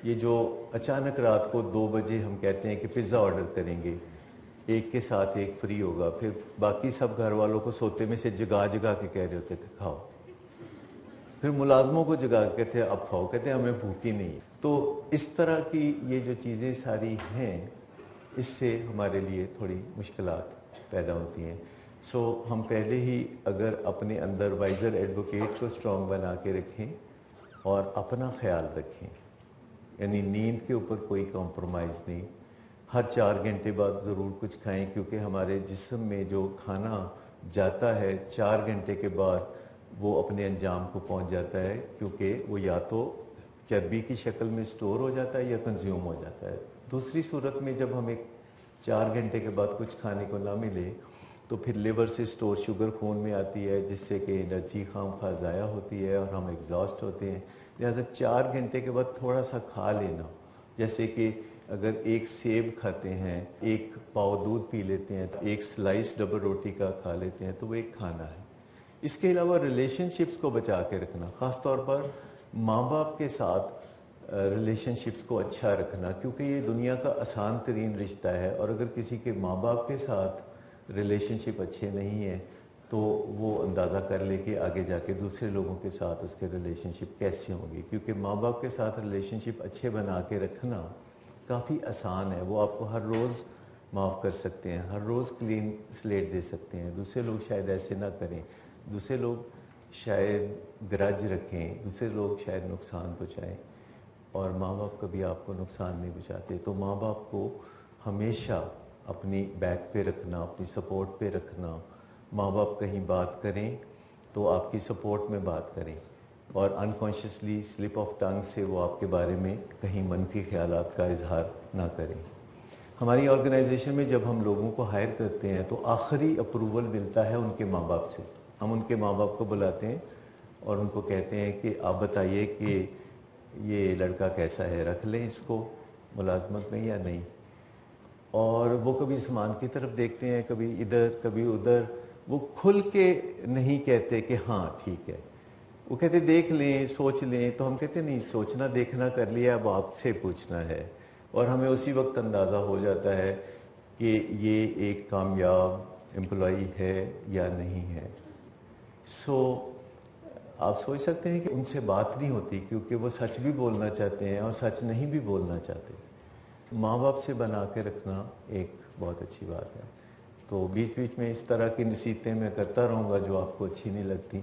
یہ جو اچانک رات کو 2 بجے ہم کہتے ہیں کہ پزا آرڈر کریں گے، ایک کے ساتھ ایک فری ہوگا، پھر باقی سب گھر والوں کو سوتے میں سے جگا جگا کے کہہ رہے ہوتے کہ کھاؤ، پھر ملازموں کو جگا کے کہتے ہیں اب کھاؤ، کہتے ہیں ہمیں بھوک ہی نہیں. تو اس طرح کی یہ جو چیزیں ساری ہیں، اس سے ہمارے لیے تھوڑی مشکلات پیدا ہوتی ہیں. سو ہم پہلے ہی اگر اپنے اندر وائزر ایڈوکیٹ کو اسٹرانگ بنا کے رکھیں اور اپنا خیال رکھیں، یعنی نیند کے اوپر کوئی کمپرومائز نہیں، ہر 4 گھنٹے بعد ضرور کچھ کھائیں، کیونکہ ہمارے جسم میں جو کھانا جاتا ہے 4 گھنٹے کے بعد وہ اپنے انجام کو پہنچ جاتا ہے، کیونکہ وہ یا تو چربی کی شکل میں سٹور ہو جاتا ہے یا کنزیوم ہو جاتا ہے. دوسری صورت میں جب ہمیں 4 گھنٹے کے بعد کچھ کھانے کو نہ ملے تو پھر لیور سے سٹور شوگر خون میں آتی ہے، جس سے کہ انرجی خام خواہ ضائع ہوتی ہے اور ہم ایگزاسٹ ہوتے ہیں. لہٰذا 4 گھنٹے کے بعد تھوڑا سا کھا لینا، جیسے کہ اگر ایک سیب کھاتے ہیں، ایک پاؤ دودھ پی لیتے ہیں، تو ایک سلائس ڈبل روٹی کا کھا لیتے ہیں، تو وہ ایک کھانا ہے. اس کے علاوہ ریلیشن شپس کو بچا کے رکھنا، خاص طور پر ماں باپ کے ساتھ ریلیشن شپس کو اچھا رکھنا، کیونکہ یہ دنیا کا آسان ترین رشتہ ہے، اور اگر کسی کے ماں باپ کے ساتھ ریلیشن شپ اچھے نہیں ہیں تو وہ اندازہ کر لے کہ آگے جا کے دوسرے لوگوں کے ساتھ اس کے ریلیشن شپ کیسے ہوں گی. کیونکہ ماں باپ کے ساتھ ریلیشن شپ اچھے بنا کے رکھنا کافی آسان ہے، وہ آپ کو ہر روز معاف کر سکتے ہیں، ہر روز کلین سلیٹ دے سکتے ہیں. دوسرے لوگ شاید ایسے نہ کریں، دوسرے لوگ شاید گرج رکھیں، دوسرے لوگ شاید نقصان پہنچائیں، اور ماں باپ کبھی آپ کو نقصان نہیں پہنچاتے. تو ماں باپ کو ہمیشہ اپنی بیک پہ رکھنا، اپنی سپورٹ پہ رکھنا. ماں باپ کہیں بات کریں تو آپ کی سپورٹ میں بات کریں، اور انکانشیسلی سلپ آف ٹنگ سے وہ آپ کے بارے میں کہیں منفی خیالات کا اظہار نہ کریں. ہماری آرگنائزیشن میں جب ہم لوگوں کو ہائر کرتے ہیں تو آخری اپروول ملتا ہے ان کے ماں باپ سے. ہم ان کے ماں باپ کو بلاتے ہیں اور ان کو کہتے ہیں کہ آپ بتائیے کہ یہ لڑکا کیسا ہے، رکھ لیں اس کو ملازمت میں یا نہیں. اور وہ کبھی سامان کی طرف دیکھتے ہیں، کبھی ادھر کبھی ادھر. وہ کھل کے نہیں کہتے کہ ہاں ٹھیک ہے، وہ کہتے دیکھ لیں، سوچ لیں. تو ہم کہتے نہیں، سوچنا دیکھنا کر لیا، اب آپ سے پوچھنا ہے. اور ہمیں اسی وقت اندازہ ہو جاتا ہے کہ یہ ایک کامیاب امپلائی ہے یا نہیں ہے. سو آپ سوچ سکتے ہیں کہ ان سے بات نہیں ہوتی، کیونکہ وہ سچ بھی بولنا چاہتے ہیں اور سچ نہیں بھی بولنا چاہتے. ماں باپ سے بنا کے رکھنا ایک بہت اچھی بات ہے. تو بیچ بیچ میں اس طرح کی نصیحتیں میں کرتا رہوں گا جو آپ کو اچھی نہیں لگتی.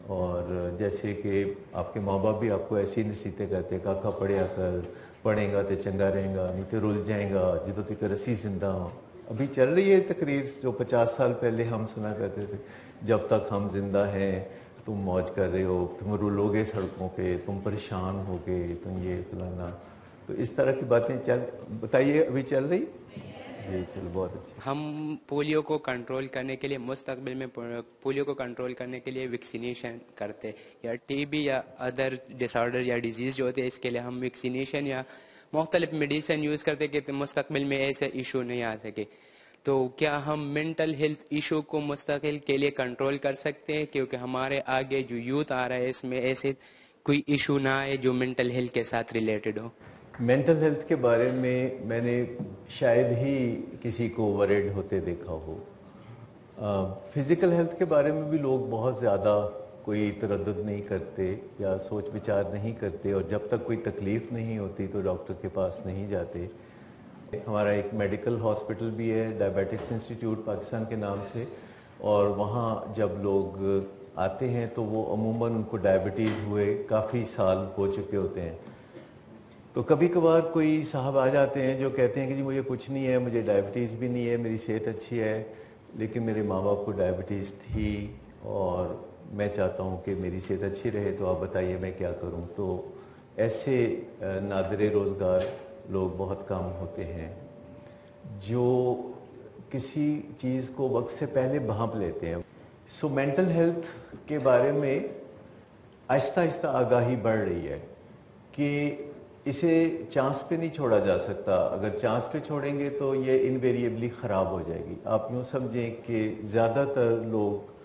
اور جیسے کہ آپ کے ماں باپ بھی آپ کو ایسی نصیحتیں کرتے ہیں، کاکا پڑھیا کر، پڑھیں گا تو چنگا رہیں گا، نہیں تو رل جائیں گا، جدو تک رسی زندہ ہوں. ابھی چل رہی ہے تقریر جو 50 سال پہلے ہم سنا کرتے تھے، جب تک ہم زندہ ہیں تم موج کر رہے ہو، تم رولو گے سڑکوں پہ، تم پریشان ہو گے، تم یہ فلانا. تو اس طرح کی باتیں بتائیے ابھی چل رہی؟ جی چلو، بہت اچھی. ہم پولیو کو کنٹرول کرنے کے لیے مستقبل میں پولیو کو کنٹرول کرنے کے لیے ویکسینیشن کرتے، یا ٹی بی یا ادر ڈس آرڈر یا ڈیزیز جو ہوتے ہیں، اس کے لیے ہم ویکسینیشن یا مختلف میڈیسن یوز کرتے کہ مستقبل میں ایسے ایشو نہیں آ سکے. تو کیا ہم مینٹل ہیلتھ ایشو کو مستقل کے لیے کنٹرول کر سکتے ہیں، کیونکہ ہمارے آگے جو یوتھ آ رہا ہے اس میں ایسے کوئی ایشو نہ آئے جو مینٹل ہیلتھ کے ساتھ ریلیٹڈ ہو؟ مینٹل ہیلتھ کے بارے میں نے شاید ہی کسی کو ورڈ ہوتے دیکھا ہو. فزیکل ہیلتھ کے بارے میں بھی لوگ بہت زیادہ کوئی تردد نہیں کرتے یا سوچ بچار نہیں کرتے، اور جب تک کوئی تکلیف نہیں ہوتی تو ڈاکٹر کے پاس نہیں جاتے. ہمارا ایک میڈیکل ہاسپٹل بھی ہے ڈائبیٹکس انسٹیٹیوٹ پاکستان کے نام سے، اور وہاں جب لوگ آتے ہیں تو وہ عموماً ان کو ڈائبٹیز ہوئے کافی سال ہو چکے ہوتے ہیں. تو کبھی کبھار کوئی صاحب آ جاتے ہیں جو کہتے ہیں کہ جی مجھے کچھ نہیں ہے، مجھے ڈائبٹیز بھی نہیں ہے، میری صحت اچھی ہے، لیکن میرے ماں باپ کو ڈائبٹیز تھی اور میں چاہتا ہوں کہ میری صحت اچھی رہے، تو آپ بتائیے میں کیا کروں. تو ऐसे नादिर रोज़गार लोग बहुत कम होते हैं जो किसी चीज़ को वक्त से पहले भांप लेते हैं। सो मेंटल हेल्थ के बारे में आहिस्ता आहिस्ता आगाही बढ़ रही है कि इसे चांस पे नहीं छोड़ा जा सकता। अगर चांस पे छोड़ेंगे तो ये इनवेरिएबली ख़राब हो जाएगी। आप यूँ समझें कि ज़्यादातर लोग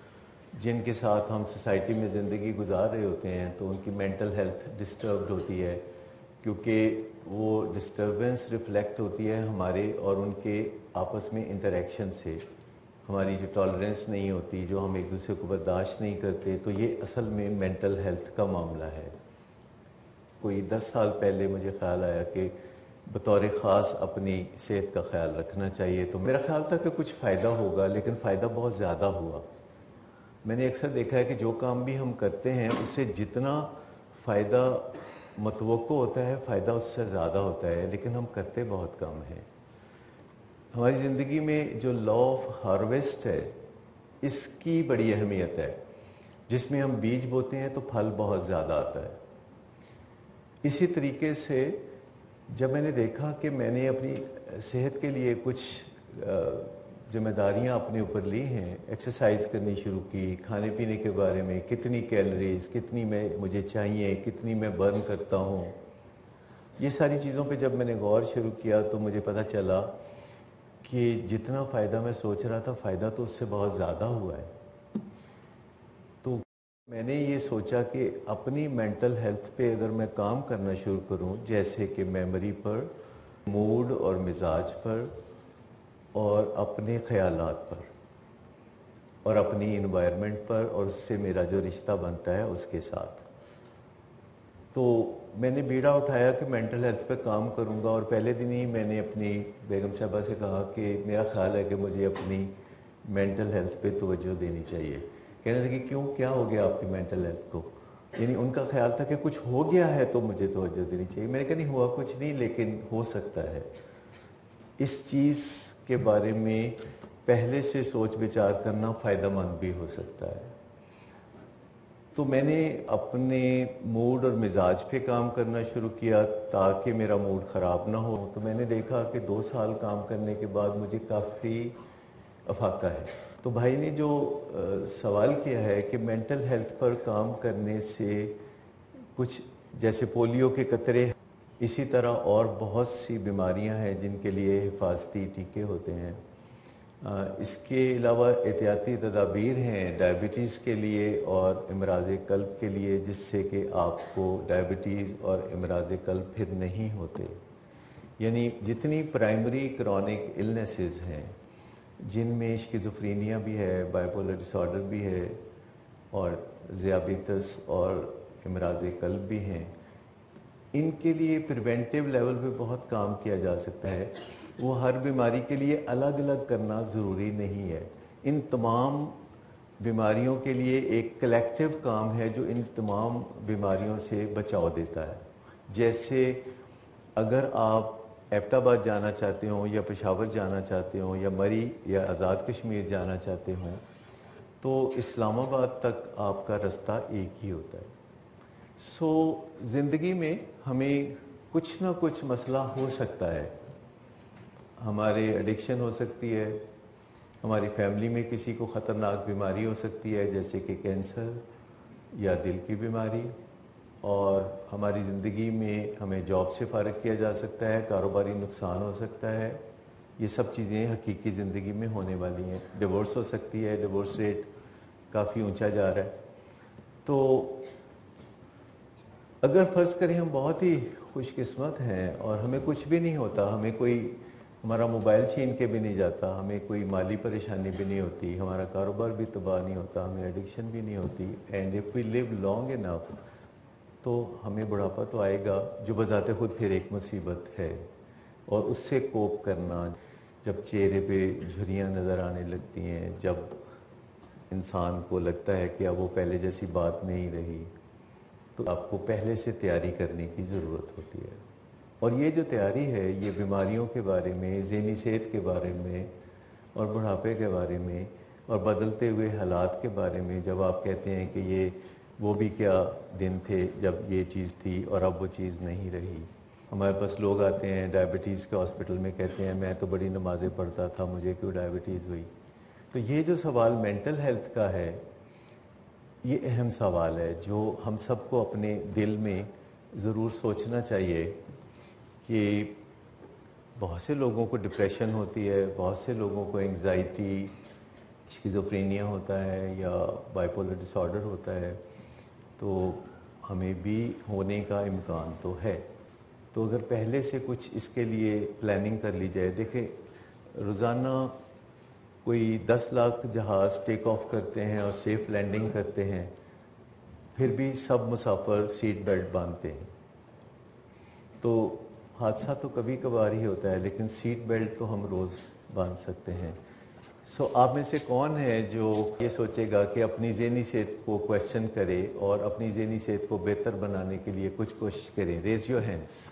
जिनके साथ हम सोसाइटी में ज़िंदगी गुजार रहे होते हैं तो उनकी मेंटल हेल्थ डिस्टर्ब्ड होती है, क्योंकि वो डिस्टर्बेंस रिफ्लेक्ट होती है हमारे और उनके आपस में इंटरेक्शन से। हमारी जो टॉलरेंस नहीं होती, जो हम एक दूसरे को बर्दाश्त नहीं करते, तो ये असल में मेंटल हेल्थ का मामला है। कोई 10 साल पहले मुझे ख्याल आया कि बतौर ख़ास अपनी सेहत का ख्याल रखना चाहिए, तो मेरा ख्याल था कि कुछ फ़ायदा होगा, लेकिन फ़ायदा बहुत ज़्यादा हुआ। मैंने अक्सर देखा है कि जो काम भी हम करते हैं उससे जितना फ़ायदा मतवक्को होता है, फ़ायदा उससे ज़्यादा होता है, लेकिन हम करते बहुत कम हैं। हमारी ज़िंदगी में जो लॉ ऑफ हार्वेस्ट है, इसकी बड़ी अहमियत है, जिसमें हम बीज बोते हैं तो फल बहुत ज़्यादा आता है। इसी तरीके से जब मैंने देखा कि मैंने अपनी सेहत के लिए कुछ ज़िम्मेदारियां अपने ऊपर ली हैं, एक्सरसाइज करनी शुरू की, खाने पीने के बारे में कितनी कैलोरीज, कितनी मुझे चाहिए, कितनी मैं बर्न करता हूँ, ये सारी चीज़ों पे जब मैंने गौर शुरू किया तो मुझे पता चला कि जितना फ़ायदा मैं सोच रहा था, फ़ायदा तो उससे बहुत ज़्यादा हुआ है। तो मैंने ये सोचा कि अपनी मेंटल हेल्थ पे अगर मैं काम करना शुरू करूँ, जैसे कि मेमोरी पर, मूड और मिजाज पर, और अपने ख़यालात पर, और अपनी इन्वायरमेंट पर, और उससे मेरा जो रिश्ता बनता है उसके साथ, तो मैंने बीड़ा उठाया कि मेंटल हेल्थ पे काम करूँगा। और पहले दिन ही मैंने अपनी बेगम साहबा से कहा कि मेरा ख्याल है कि मुझे अपनी मेंटल हेल्थ पे तवज्जो देनी चाहिए। कहने लगी, क्यों, क्या हो गया आपकी मेंटल हेल्थ को? यानी उनका ख्याल था कि कुछ हो गया है तो मुझे तवज्जो देनी चाहिए। मैंने कहा नहीं, हुआ कुछ नहीं, लेकिन हो सकता है। इस चीज़ के बारे में पहले से सोच विचार करना फ़ायदेमंद भी हो सकता है। तो मैंने अपने मूड और मिजाज पे काम करना शुरू किया ताकि मेरा मूड ख़राब ना हो। तो मैंने देखा कि 2 साल काम करने के बाद मुझे काफ़ी अफाका है। तो भाई ने जो सवाल किया है कि मेंटल हेल्थ पर काम करने से कुछ, जैसे पोलियो के कतरे, इसी तरह और बहुत सी बीमारियां हैं जिनके लिए हिफाजती टीके होते हैं। इसके अलावा एहतियाती तदाबीर हैं डायबिटीज़ के लिए और इमराज़ क़ल्ब के लिए, जिससे कि आपको डायबिटीज़ और इमराज़ क़ल्ब फिर नहीं होते। यानी जितनी प्राइमरी क्रॉनिक इलनेसेस हैं, जिनमें शिज़ोफ्रेनिया भी है, बाइपोलर डिसऑर्डर भी है, और ज़ियाबितस और इमराज़ क़ल्ब भी हैं, इनके लिए प्रिवेंटिव लेवल पे बहुत काम किया जा सकता है। वो हर बीमारी के लिए अलग अलग करना ज़रूरी नहीं है। इन तमाम बीमारियों के लिए एक कलेक्टिव काम है जो इन तमाम बीमारियों से बचाव देता है। जैसे अगर आप एबटाबाद जाना चाहते हो, या पेशावर जाना चाहते हो, या मरी या आज़ाद कश्मीर जाना चाहते हो, तो इस्लामाबाद तक आपका रास्ता एक ही होता है। सो ज़िंदगी में हमें कुछ ना कुछ मसला हो सकता है। हमारे एडिक्शन हो सकती है, हमारी फैमिली में किसी को ख़तरनाक बीमारी हो सकती है, जैसे कि कैंसर या दिल की बीमारी, और हमारी ज़िंदगी में हमें जॉब से फ़ारिग किया जा सकता है, कारोबारी नुकसान हो सकता है। ये सब चीज़ें हकीकी ज़िंदगी में होने वाली हैं। डिवोर्स हो सकती है, डिवोर्स रेट काफ़ी ऊंचा जा रहा है। तो अगर फ़र्ज़ करें हम बहुत ही खुशकिस्मत हैं और हमें कुछ भी नहीं होता, हमें कोई हमारा मोबाइल छीन के भी नहीं जाता, हमें कोई माली परेशानी भी नहीं होती, हमारा कारोबार भी तबाह नहीं होता, हमें एडिक्शन भी नहीं होती, and if we live long enough, तो हमें बुढ़ापा तो आएगा जो बज़ाते खुद फिर एक मुसीबत है। और उससे कोप करना, जब चेहरे पे झुर्रियाँ नज़र आने लगती हैं, जब इंसान को लगता है कि अब वो पहले जैसी बात नहीं रही, तो आपको पहले से तैयारी करने की ज़रूरत होती है। और ये जो तैयारी है, ये बीमारियों के बारे में, ज़हनी सेहत के बारे में, और बुढ़ापे के बारे में, और बदलते हुए हालात के बारे में, जब आप कहते हैं कि ये वो भी क्या दिन थे जब ये चीज़ थी और अब वो चीज़ नहीं रही। हमारे पास लोग आते हैं डायबिटीज़ के हॉस्पिटल में, कहते हैं मैं तो बड़ी नमाज़ें पढ़ता था, मुझे क्यों डायबिटीज़ हुई। तो ये जो सवाल मेंटल हेल्थ का है, ये अहम सवाल है जो हम सबको अपने दिल में ज़रूर सोचना चाहिए कि बहुत से लोगों को डिप्रेशन होती है, बहुत से लोगों को एंग्जाइटी, शिज़ोफ्रेनिया होता है या बाइपोलर डिसऑर्डर होता है, तो हमें भी होने का इम्कान तो है। तो अगर पहले से कुछ इसके लिए प्लानिंग कर ली जाए, देखें रोज़ाना कोई 10 लाख जहाज़ टेक ऑफ करते हैं और सेफ़ लैंडिंग करते हैं, फिर भी सब मुसाफिर सीट बेल्ट बांधते हैं। तो हादसा तो कभी कभार ही होता है, लेकिन सीट बेल्ट तो हम रोज़ बांध सकते हैं। सो आप में से कौन है जो ये सोचेगा कि अपनी ज़हनी सेहत को क्वेश्चन करे और अपनी ज़हनी सेहत को बेहतर बनाने के लिए कुछ कोशिश करें? Raise your hands.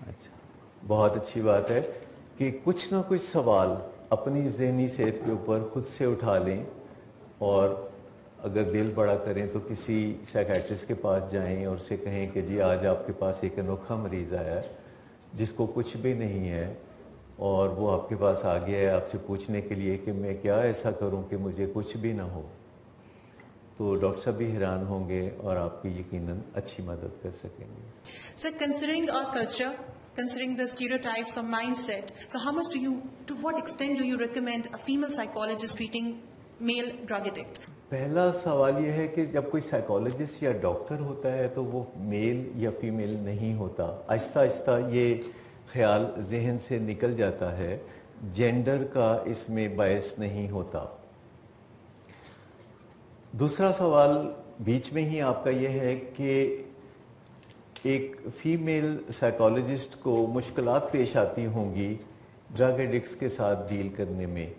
अच्छा, बहुत अच्छी बात है कि कुछ ना कुछ सवाल अपनी ज़हनी सेहत के ऊपर खुद से उठा लें, और अगर दिल बड़ा करें तो किसी साइकियाट्रिस्ट के पास जाएं और उससे कहें कि जी आज आपके पास एक अनोखा मरीज़ आया है जिसको कुछ भी नहीं है, और वो आपके पास आ गया है आपसे पूछने के लिए कि मैं क्या ऐसा करूं कि मुझे कुछ भी ना हो। तो डॉक्टर साहब भी हैरान होंगे और आपकी यकीनन अच्छी मदद कर सकेंगे। So considering our culture, considering the stereotypes or mindset, so how much to what extent do you recommend a female psychologist treating male drug addicts? पहला सवाल ये है कि जब कोई साइकोलॉजिस्ट या डॉक्टर होता है तो वो मेल या फीमेल नहीं होता। आहिस्ता आहिस्ता ये ख्याल जहन से निकल जाता है, जेंडर का इसमें बायस नहीं होता। दूसरा सवाल बीच में ही आपका ये है कि एक फीमेल साइकोलॉजिस्ट को मुश्किलात पेश आती होंगी ड्रग एडिक्ट्स के साथ डील करने में।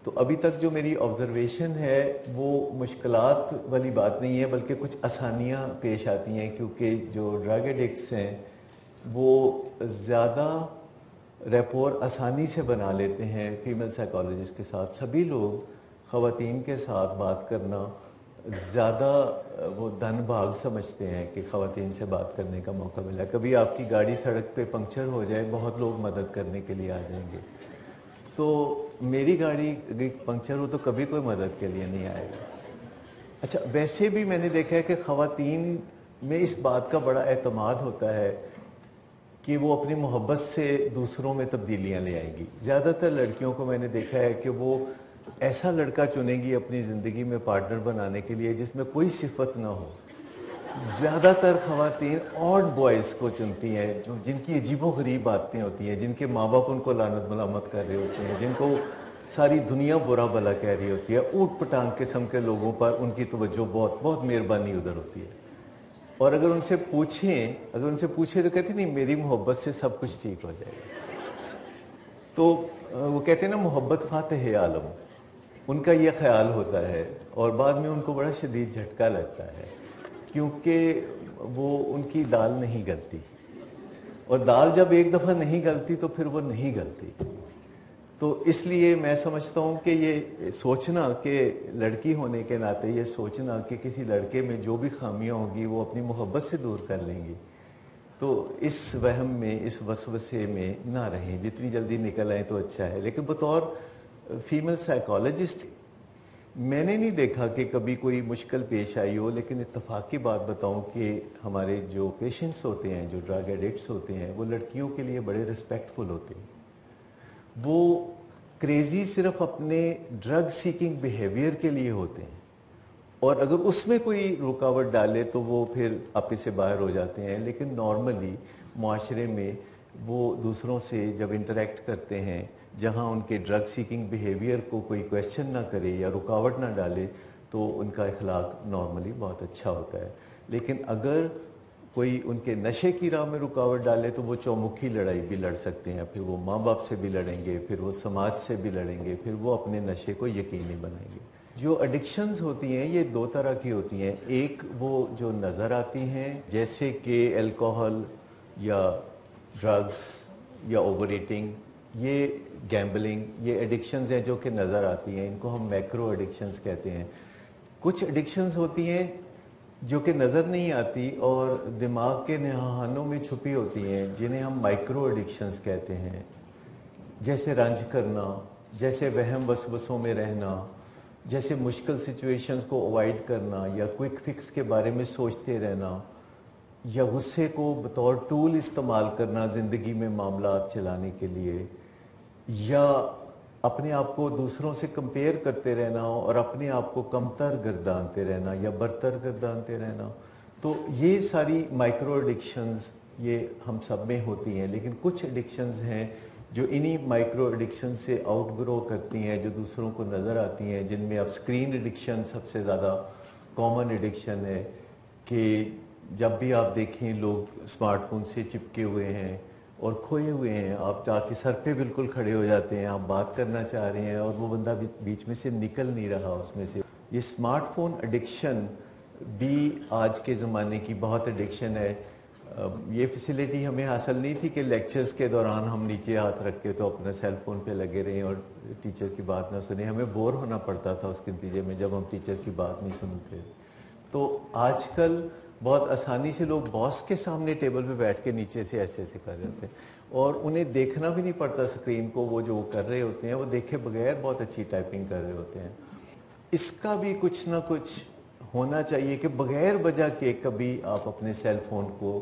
तो अभी तक जो मेरी ऑब्जर्वेशन है वो मुश्किलात वाली बात नहीं है, बल्कि कुछ आसानियाँ पेश आती हैं, क्योंकि जो ड्रग एडिक्ट्स हैं वो ज़्यादा रैपोर आसानी से बना लेते हैं फीमेल साइकोलॉजिस्ट के साथ। सभी लोग ख़वातीन के साथ बात करना ज़्यादा वो धन भाग समझते हैं कि ख़वातीन से बात करने का मौका मिला। कभी आपकी गाड़ी सड़क पे पंक्चर हो जाए, बहुत लोग मदद करने के लिए आ जाएंगे। तो मेरी गाड़ी पंक्चर हो तो कभी कोई मदद के लिए नहीं आएगा। अच्छा, वैसे भी मैंने देखा है कि ख़वातीन में इस बात का बड़ा एतमाद होता है कि वो अपनी मोहब्बत से दूसरों में तब्दीलियां ले आएंगी। ज़्यादातर लड़कियों को मैंने देखा है कि वो ऐसा लड़का चुनेंगी अपनी ज़िंदगी में पार्टनर बनाने के लिए जिसमें कोई सिफत ना हो। ज़्यादातर ख़वातीन ऑड बॉयज़ को चुनती हैं, जो जिनकी अजीबो-गरीब बातें होती हैं, जिनके माँ बाप उनको लानत मलामत कर रहे होते हैं, जिनको सारी दुनिया बुरा भला कह रही होती है। ऊट पटांग किस्म के लोगों पर उनकी तवज्जो बहुत बहुत मेहरबानी उधर होती है। और अगर उनसे पूछें तो कहते नहीं, मेरी मोहब्बत से सब कुछ ठीक हो जाएगा। तो वो कहते हैं ना, मोहब्बत फातिह आलम, उनका ये ख्याल होता है। और बाद में उनको बड़ा शदीद झटका लगता है, क्योंकि वो उनकी दाल नहीं गलती, और दाल जब एक दफ़ा नहीं गलती तो फिर वो नहीं गलती। तो इसलिए मैं समझता हूँ कि ये सोचना कि लड़की होने के नाते ये सोचना कि किसी लड़के में जो भी खामियाँ होंगी वो अपनी मोहब्बत से दूर कर लेंगी, तो इस वहम में, इस वसवसे में ना रहें। जितनी जल्दी निकल आए तो अच्छा है। लेकिन बतौर फीमेल साइकोलॉजिस्ट मैंने नहीं देखा कि कभी कोई मुश्किल पेश आई हो। लेकिन इत्तफाक की बात बताऊं कि हमारे जो पेशेंट्स होते हैं, जो ड्रग एडिक्ट्स होते हैं, वो लड़कियों के लिए बड़े रिस्पेक्टफुल होते हैं। वो क्रेज़ी सिर्फ अपने ड्रग सीकिंग बिहेवियर के लिए होते हैं, और अगर उसमें कोई रुकावट डाले तो वो फिर आपे से बाहर हो जाते हैं। लेकिन नॉर्मली माशरे में वो दूसरों से जब इंटरेक्ट करते हैं, जहाँ उनके ड्रग सीकिंग बिहेवियर को कोई क्वेश्चन ना करे या रुकावट ना डाले, तो उनका इखलाक नॉर्मली बहुत अच्छा होता है। लेकिन अगर कोई उनके नशे की राह में रुकावट डाले तो वो चौमुखी लड़ाई भी लड़ सकते हैं। फिर वो माँ बाप से भी लड़ेंगे, फिर वो समाज से भी लड़ेंगे, फिर वो अपने नशे को यकीनी बनाएंगे। जो एडिक्शंस होती हैं ये दो तरह की होती हैं। एक वो जो नज़र आती हैं, जैसे कि अल्कोहल या ड्रग्स या ओवर ईटिंग, ये गैम्बलिंग, ये एडिक्शंस हैं जो कि नज़र आती हैं। इनको हम मैक्रो एडिक्शंस कहते हैं। कुछ एडिक्शंस होती हैं जो कि नज़र नहीं आती और दिमाग के नहानों में छुपी होती हैं, जिन्हें हम माइक्रो एडिक्शंस कहते हैं, जैसे रंज करना, जैसे वहम वसवसों में रहना, जैसे मुश्किल सिचुएशंस को अवॉइड करना या क्विक फिक्स के बारे में सोचते रहना, या गुस्से को बतौर टूल इस्तेमाल करना ज़िंदगी में मामलात चलाने के लिए, या अपने आप को दूसरों से कंपेयर करते रहना और अपने आप को कमतर गर्दानते रहना या बरतर गर्दानते रहना। तो ये सारी माइक्रो एडिक्शंस ये हम सब में होती हैं, लेकिन कुछ एडिक्शंस हैं जो इन्हीं माइक्रो एडिक्शन से आउट ग्रो करती हैं, जो दूसरों को नज़र आती हैं, जिनमें अब स्क्रीन एडिक्शन सबसे ज़्यादा कॉमन एडिक्शन है कि जब भी आप देखें लोग स्मार्टफोन से चिपके हुए हैं और खोए हुए हैं। आप जाके सर पे बिल्कुल खड़े हो जाते हैं, आप बात करना चाह रहे हैं और वो बंदा बीच में से निकल नहीं रहा उसमें से। ये स्मार्टफोन एडिक्शन भी आज के ज़माने की बहुत एडिक्शन है। ये फैसिलिटी हमें हासिल नहीं थी कि लेक्चर्स के दौरान हम नीचे हाथ रख के तो अपने सेल फोन पे लगे रहें और टीचर की बात ना सुने। हमें बोर होना पड़ता था उसके नतीजे में जब हम टीचर की बात नहीं सुनते। तो आजकल बहुत आसानी से लोग बॉस के सामने टेबल पे बैठ के नीचे से ऐसे ऐसे कर जाते हैं और उन्हें देखना भी नहीं पड़ता स्क्रीन को, वो जो कर रहे होते हैं वो देखे बगैर बहुत अच्छी टाइपिंग कर रहे होते हैं। इसका भी कुछ ना कुछ होना चाहिए कि बगैर वजह के कभी आप अपने सेल फोन को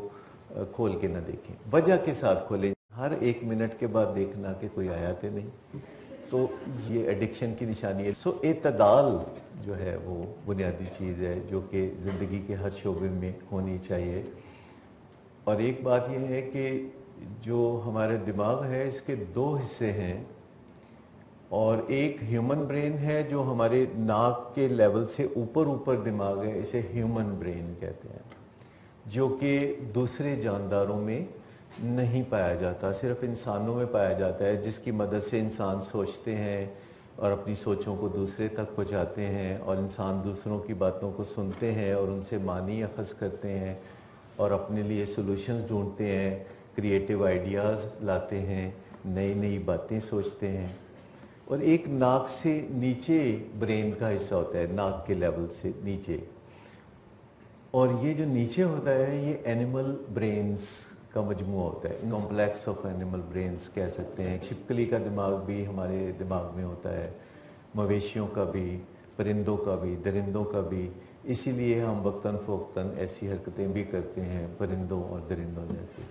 खोल के ना देखें, वजह के साथ खोलें। हर 1 मिनट के बाद देखना कि कोई आया तो नहीं, तो ये एडिक्शन की निशानी है। सो एतदाल जो है वो बुनियादी चीज़ है जो कि ज़िंदगी के हर शोबे में होनी चाहिए। और एक बात यह है कि जो हमारे दिमाग है इसके 2 हिस्से हैं, और एक ह्यूमन ब्रेन है जो हमारे नाक के लेवल से ऊपर दिमाग है, इसे ह्यूमन ब्रेन कहते हैं, जो कि दूसरे जानदारों में नहीं पाया जाता, सिर्फ इंसानों में पाया जाता है, जिसकी मदद से इंसान सोचते हैं और अपनी सोचों को दूसरे तक पहुंचाते हैं, और इंसान दूसरों की बातों को सुनते हैं और उनसे मानी अखज़ करते हैं और अपने लिए सॉल्यूशंस ढूंढते हैं, क्रिएटिव आइडियाज़ लाते हैं, नई नई बातें सोचते हैं। और एक नाक से नीचे ब्रेन का हिस्सा होता है, नाक के लेवल से नीचे, और ये जो नीचे होता है ये एनिमल ब्रेन्स का मजमूआ होता है, कॉम्प्लेक्स ऑफ एनिमल ब्रेन्स कह सकते हैं। छिपकली का दिमाग भी हमारे दिमाग में होता है, मवेशियों का भी, परिंदों का भी, दरिंदों का भी। इसीलिए हम वक्तन फ़ोक्तन ऐसी हरकतें भी करते हैं परिंदों और दरिंदों जैसे।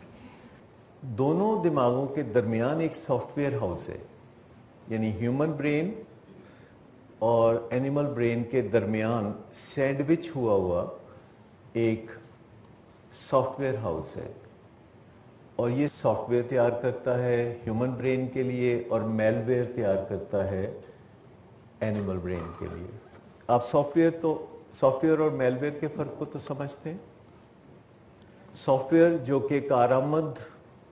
दोनों दिमागों के दरमियान एक सॉफ्टवेयर हाउस है, यानी ह्यूमन ब्रेन और एनिमल ब्रेन के दरमियान सैंडविच हुआ एक सॉफ्टवेयर हाउस है, और ये सॉफ्टवेयर तैयार करता है ह्यूमन ब्रेन के लिए और मेलवेयर तैयार करता है एनिमल ब्रेन के लिए। आप सॉफ्टवेयर और मेलवेयर के फ़र्क को तो समझते हैं। सॉफ्टवेयर जो कि कारआमद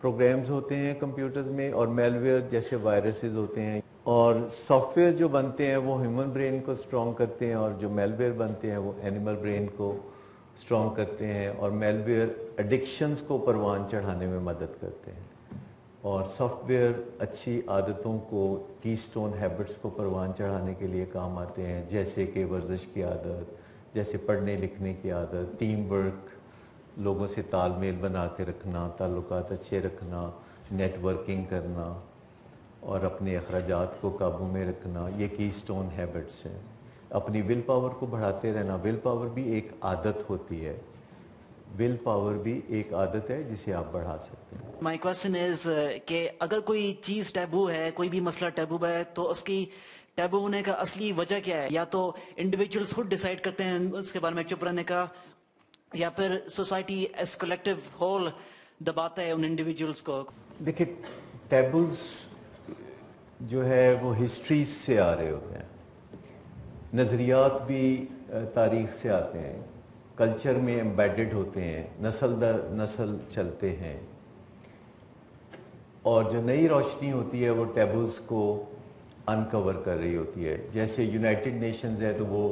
प्रोग्राम्स होते हैं कंप्यूटर्स में, और मेलवेयर जैसे वायरसेस होते हैं। और सॉफ्टवेयर जो बनते हैं वो ह्यूमन ब्रेन को स्ट्रॉन्ग करते हैं, और जो मेलवेयर बनते हैं वो एनिमल ब्रेन को स्ट्रॉन्ग करते हैं। और मेलवेयर एडिक्शंस को परवान चढ़ाने में मदद करते हैं, और सॉफ्टवेयर अच्छी आदतों को, कीस्टोन हैबिट्स को परवान चढ़ाने के लिए काम आते हैं, जैसे कि वर्जिश की आदत, जैसे पढ़ने लिखने की आदत, टीम वर्क, लोगों से तालमेल बना के रखना, ताल्लुकात अच्छे रखना, नेटवर्किंग करना और अपने अखराजात को काबू में रखना। ये कीस्टोन हैबिट्स हैं। अपनी विल पावर को बढ़ाते रहना। विल पावर भी एक आदत होती है, विल पावर भी एक आदत है जिसे आप बढ़ा सकते हैं। माय क्वेश्चन इज कि अगर कोई चीज़ टैबू है, कोई भी मसला टैबू है, तो उसकी टैबू होने का असली वजह क्या है? या तो इंडिविजुअल्स खुद डिसाइड करते हैं उसके बारे में चुप रहने का, या फिर सोसाइटी एज कलेक्टिव होल दबाता है उन इंडिविजुअल्स को? देखिए, टैबूज जो है वो हिस्ट्री से आ रहे होते हैं, नज़रियात भी तारीख से आते हैं, कल्चर में एम्बेडेड होते हैं, नस्ल दर नस्ल चलते हैं। और जो नई रोशनी होती है वो टैबूज़ को अनकवर कर रही होती है। जैसे यूनाइटेड नेशंस है तो वो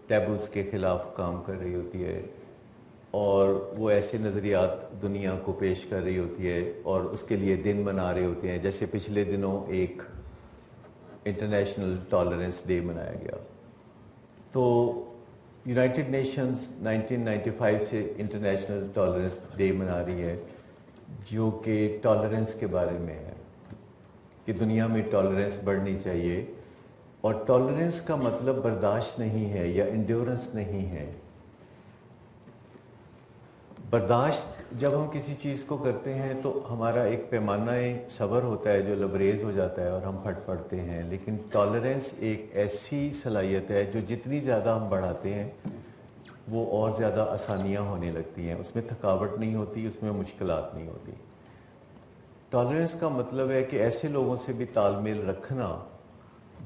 टैबूज़ के ख़िलाफ़ काम कर रही होती है, और वो ऐसे नज़रियात दुनिया को पेश कर रही होती है, और उसके लिए दिन मना रहे होते हैं। जैसे पिछले दिनों एक इंटरनेशनल टॉलरेंस डे मनाया गया। तो यूनाइटेड नेशंस 1995 से इंटरनेशनल टॉलरेंस डे मना रही है, जो कि टॉलरेंस के बारे में है कि दुनिया में टॉलरेंस बढ़नी चाहिए। और टॉलरेंस का मतलब बर्दाश्त नहीं है या इंड्योरेंस नहीं है। बर्दाश्त जब हम किसी चीज़ को करते हैं तो हमारा एक पैमाना सब्र होता है जो लबरेज हो जाता है और हम फट पड़ते हैं, लेकिन टॉलरेंस एक ऐसी सलाहियत है जो जितनी ज़्यादा हम बढ़ाते हैं वो और ज़्यादा आसानियाँ होने लगती हैं, उसमें थकावट नहीं होती, उसमें मुश्किलात नहीं होती। टॉलरेंस का मतलब है कि ऐसे लोगों से भी तालमेल रखना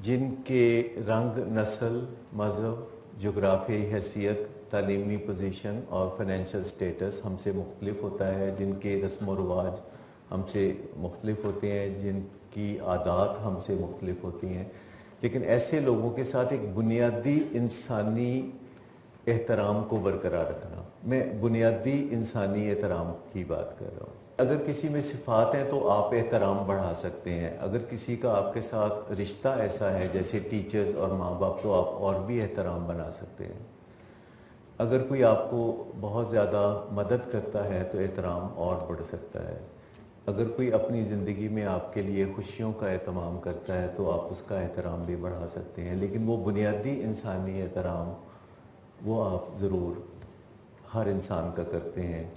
जिनके रंग, नस्ल, मज़हब, जोग्राफी, हैसियत, तालीमी पोजीशन और फाइनेंशियल स्टेटस हमसे मुख्तलिफ होता है, जिनके रस्म व रवाज हमसे मुख्तलिफ होते हैं, जिनकी आदत हमसे मुख्तलिफ होती हैं, लेकिन ऐसे लोगों के साथ एक बुनियादी इंसानी एहतराम को बरकरार रखना। मैं बुनियादी इंसानी एहतराम की बात कर रहा हूँ। अगर किसी में सिफात हैं तो आप एहतराम बढ़ा सकते हैं, अगर किसी का आपके साथ रिश्ता ऐसा है जैसे टीचर्स और माँ बाप, तो आप और भी एहतराम बना सकते हैं। अगर कोई आपको बहुत ज़्यादा मदद करता है तो एहतराम और बढ़ सकता है। अगर कोई अपनी ज़िंदगी में आपके लिए खुशियों का एहतमाम करता है तो आप उसका एहतराम भी बढ़ा सकते हैं, लेकिन वो बुनियादी इंसानी एहतराम वो आप ज़रूर हर इंसान का करते हैं,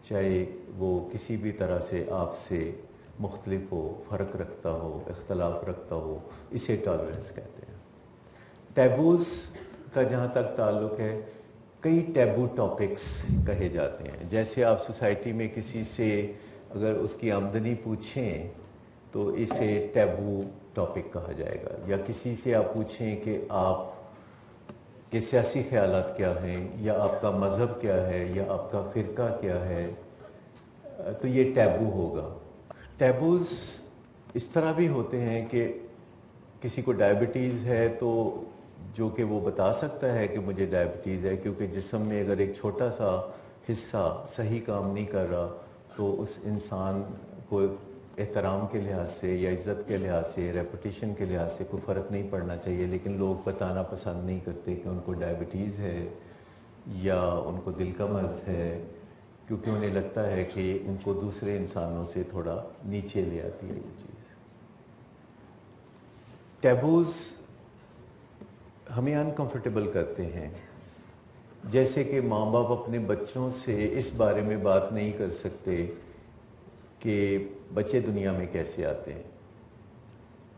चाहे वो किसी भी तरह से आपसे मुख्तलिफ हो, फ़र्क रखता हो, इख्तलाफ रखता हो। इसे टॉलरेंस कहते हैं। टैबूज़ का जहाँ तक ताल्लुक़ है, कई टैबू टॉपिक्स कहे जाते हैं। जैसे आप सोसाइटी में किसी से अगर उसकी आमदनी पूछें तो इसे टैबू टॉपिक कहा जाएगा, या किसी से आप पूछें कि आप के सियासी ख्यालात क्या हैं, या आपका मज़हब क्या है, या आपका फ़िरका क्या है, तो ये टैबू होगा। टैबूज़ इस तरह भी होते हैं कि किसी को डायबिटीज़ है तो जो कि वो बता सकता है कि मुझे डायबिटीज़ है, क्योंकि जिस्म में अगर एक छोटा सा हिस्सा सही काम नहीं कर रहा तो उस इंसान को एहतराम के लिहाज से या इज़्ज़त के लिहाज से, रेपुटेशन के लिहाज से कोई फ़र्क नहीं पड़ना चाहिए, लेकिन लोग बताना पसंद नहीं करते कि उनको डायबिटीज़ है या उनको दिल का मर्ज़ है, क्योंकि उन्हें लगता है कि उनको दूसरे इंसानों से थोड़ा नीचे ले आती है ये चीज़। टैबूज़ हमें अनकंफर्टेबल करते हैं, जैसे कि माँ बाप अपने बच्चों से इस बारे में बात नहीं कर सकते कि बच्चे दुनिया में कैसे आते हैं,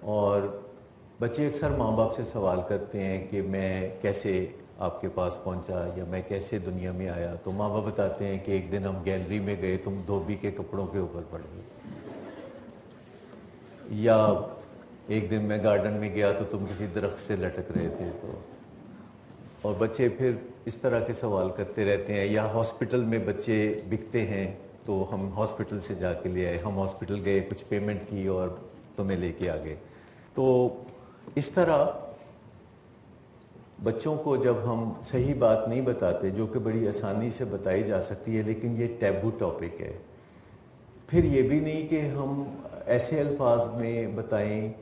और बच्चे अक्सर माँ बाप से सवाल करते हैं कि मैं कैसे आपके पास पहुंचा या मैं कैसे दुनिया में आया। तो माँ बाप बताते हैं कि एक दिन हम गैलरी में गए, तुम धोबी के कपड़ों के ऊपर पड़ गए, या एक दिन मैं गार्डन में गया तो तुम किसी दरख्त से लटक रहे थे। तो और बच्चे फिर इस तरह के सवाल करते रहते हैं। या हॉस्पिटल में बच्चे बिकते हैं तो हम हॉस्पिटल से जाके ले आए, हम हॉस्पिटल गए, कुछ पेमेंट की और तुम्हें लेके आ गए। तो इस तरह बच्चों को जब हम सही बात नहीं बताते, जो कि बड़ी आसानी से बताई जा सकती है, लेकिन ये टैबू टॉपिक है। फिर ये भी नहीं कि हम ऐसे अल्फाज में बताएं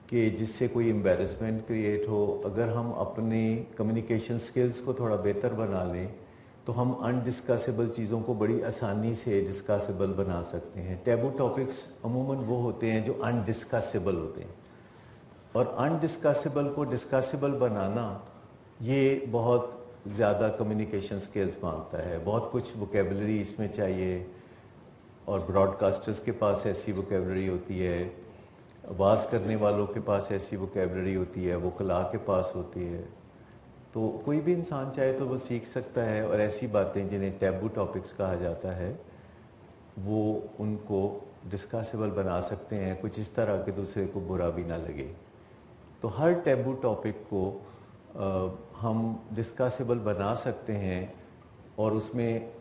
कि जिससे कोई एम्बैरेसमेंट क्रिएट हो। अगर हम अपने कम्युनिकेशन स्किल्स को थोड़ा बेहतर बना लें तो हम अनडिस्कसेबल चीज़ों को बड़ी आसानी से डिस्कसेबल बना सकते हैं। टैबू टॉपिक्स अमूमन वो होते हैं जो अनडिस्कसेबल होते हैं, और अनडिस्कसेबल को डिस्कसेबल बनाना ये बहुत ज़्यादा कम्युनिकेशन स्किल्स मांगता है। बहुत कुछ वोकेबलरी इसमें चाहिए, और ब्रॉडकास्टर्स के पास ऐसी वोकेबलरी होती है, आवाज़ करने वालों के पास ऐसी वोकेबलरी होती है, वकला के पास होती है। तो कोई भी इंसान चाहे तो वो सीख सकता है, और ऐसी बातें जिन्हें टैबू टॉपिक्स कहा जाता है वो उनको डिस्कसेबल बना सकते हैं, कुछ इस तरह के दूसरे को बुरा भी ना लगे। तो हर टैबू टॉपिक को हम डिस्कसेबल बना सकते हैं, और उसमें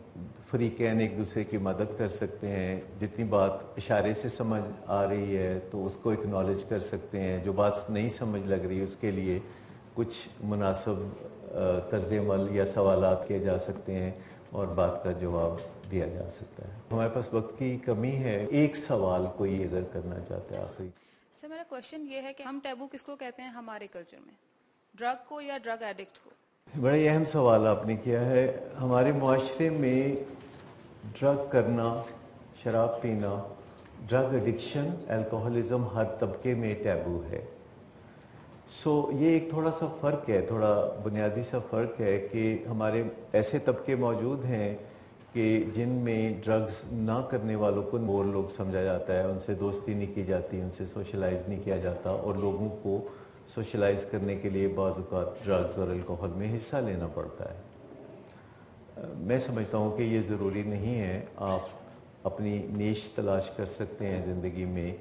फरीकैन एक दूसरे की मदद कर सकते हैं। जितनी बात इशारे से समझ आ रही है तो उसको एक्नॉलेज कर सकते हैं, जो बात नहीं समझ लग रही उसके लिए कुछ मुनासिब तर्ज़-ए-अमल या सवालात किए जा सकते हैं और बात का जवाब दिया जा सकता है। हमारे पास वक्त की कमी है, एक सवाल कोई अगर करना चाहता है आखिरी। सर मेरा क्वेश्चन ये है कि हम टैबू किसको कहते हैं हमारे कल्चर में, ड्रग को या ड्रग एडिक्ट को? बड़ा ही अहम सवाल आपने किया है। हमारे मुआशरे में ड्रग करना, शराब पीना, ड्रग एडिक्शन, अल्कोहलिज्म हर तबके में टैबू है। ये एक थोड़ा सा फ़र्क है, थोड़ा बुनियादी सा फ़र्क है कि हमारे ऐसे तबके मौजूद हैं कि जिनमें ड्रग्स ना करने वालों को और लोग समझा जाता है, उनसे दोस्ती नहीं की जाती, उनसे सोशलाइज नहीं किया जाता, और लोगों को सोशलाइज करने के लिए बाज़ औक़ात ड्रग्स और अल्कोहल में हिस्सा लेना पड़ता है। मैं समझता हूँ कि ये ज़रूरी नहीं है। आप अपनी नीश तलाश कर सकते हैं ज़िंदगी में,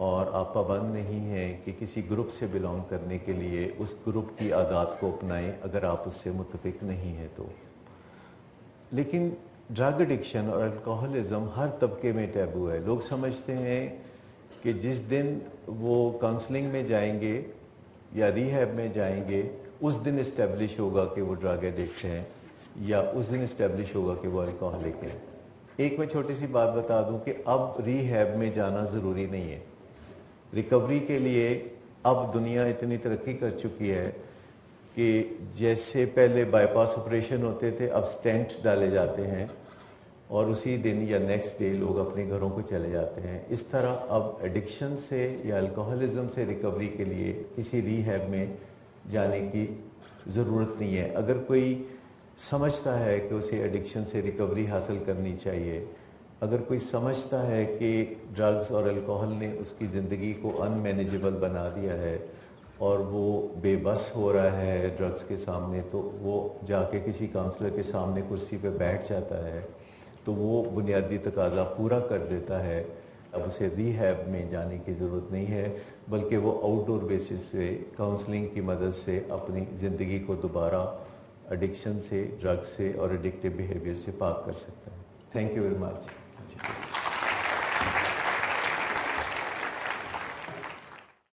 और आप पाबंद नहीं हैं कि किसी ग्रुप से बिलोंग करने के लिए उस ग्रुप की आदत को अपनाएं अगर आप उससे मुत्तफिक नहीं हैं तो। लेकिन ड्रग एडिक्शन और अल्कोहलिज्म हर तबके में टैबू है। लोग समझते हैं कि जिस दिन वो काउंसलिंग में जाएंगे या रिहैब में जाएंगे उस दिन इस्टेब्लिश होगा कि वो ड्रग एडिक्ट हैं, या उस दिन इस्टेब्लिश होगा कि वो अल्कोहलिक हैं। एक मैं छोटी सी बात बता दूं कि अब रिहैब में जाना ज़रूरी नहीं है। रिकवरी के लिए अब दुनिया इतनी तरक्की कर चुकी है कि जैसे पहले बाईपास ऑपरेशन होते थे, अब स्टेंट डाले जाते हैं और उसी दिन या नेक्स्ट डे लोग अपने घरों को चले जाते हैं। इस तरह अब एडिक्शन से या अल्कोहलिज्म से रिकवरी के लिए किसी रिहैब में जाने की ज़रूरत नहीं है। अगर कोई समझता है कि उसे एडिक्शन से रिकवरी हासिल करनी चाहिए, अगर कोई समझता है कि ड्रग्स और अल्कोहल ने उसकी ज़िंदगी को अनमैनेजेबल बना दिया है और वो बेबस हो रहा है ड्रग्स के सामने, तो वो जाके किसी काउंसलर के सामने कुर्सी पे बैठ जाता है, तो वो बुनियादी तकाजा पूरा कर देता है। अब उसे रिहैब में जाने की ज़रूरत नहीं है, बल्कि वो आउटडोर बेसिस से काउंसलिंग की मदद से अपनी ज़िंदगी को दोबारा एडिक्शन से, ड्रग्स से और एडिक्टिव बिहेवियर से पाक कर सकता है। Thank you very much.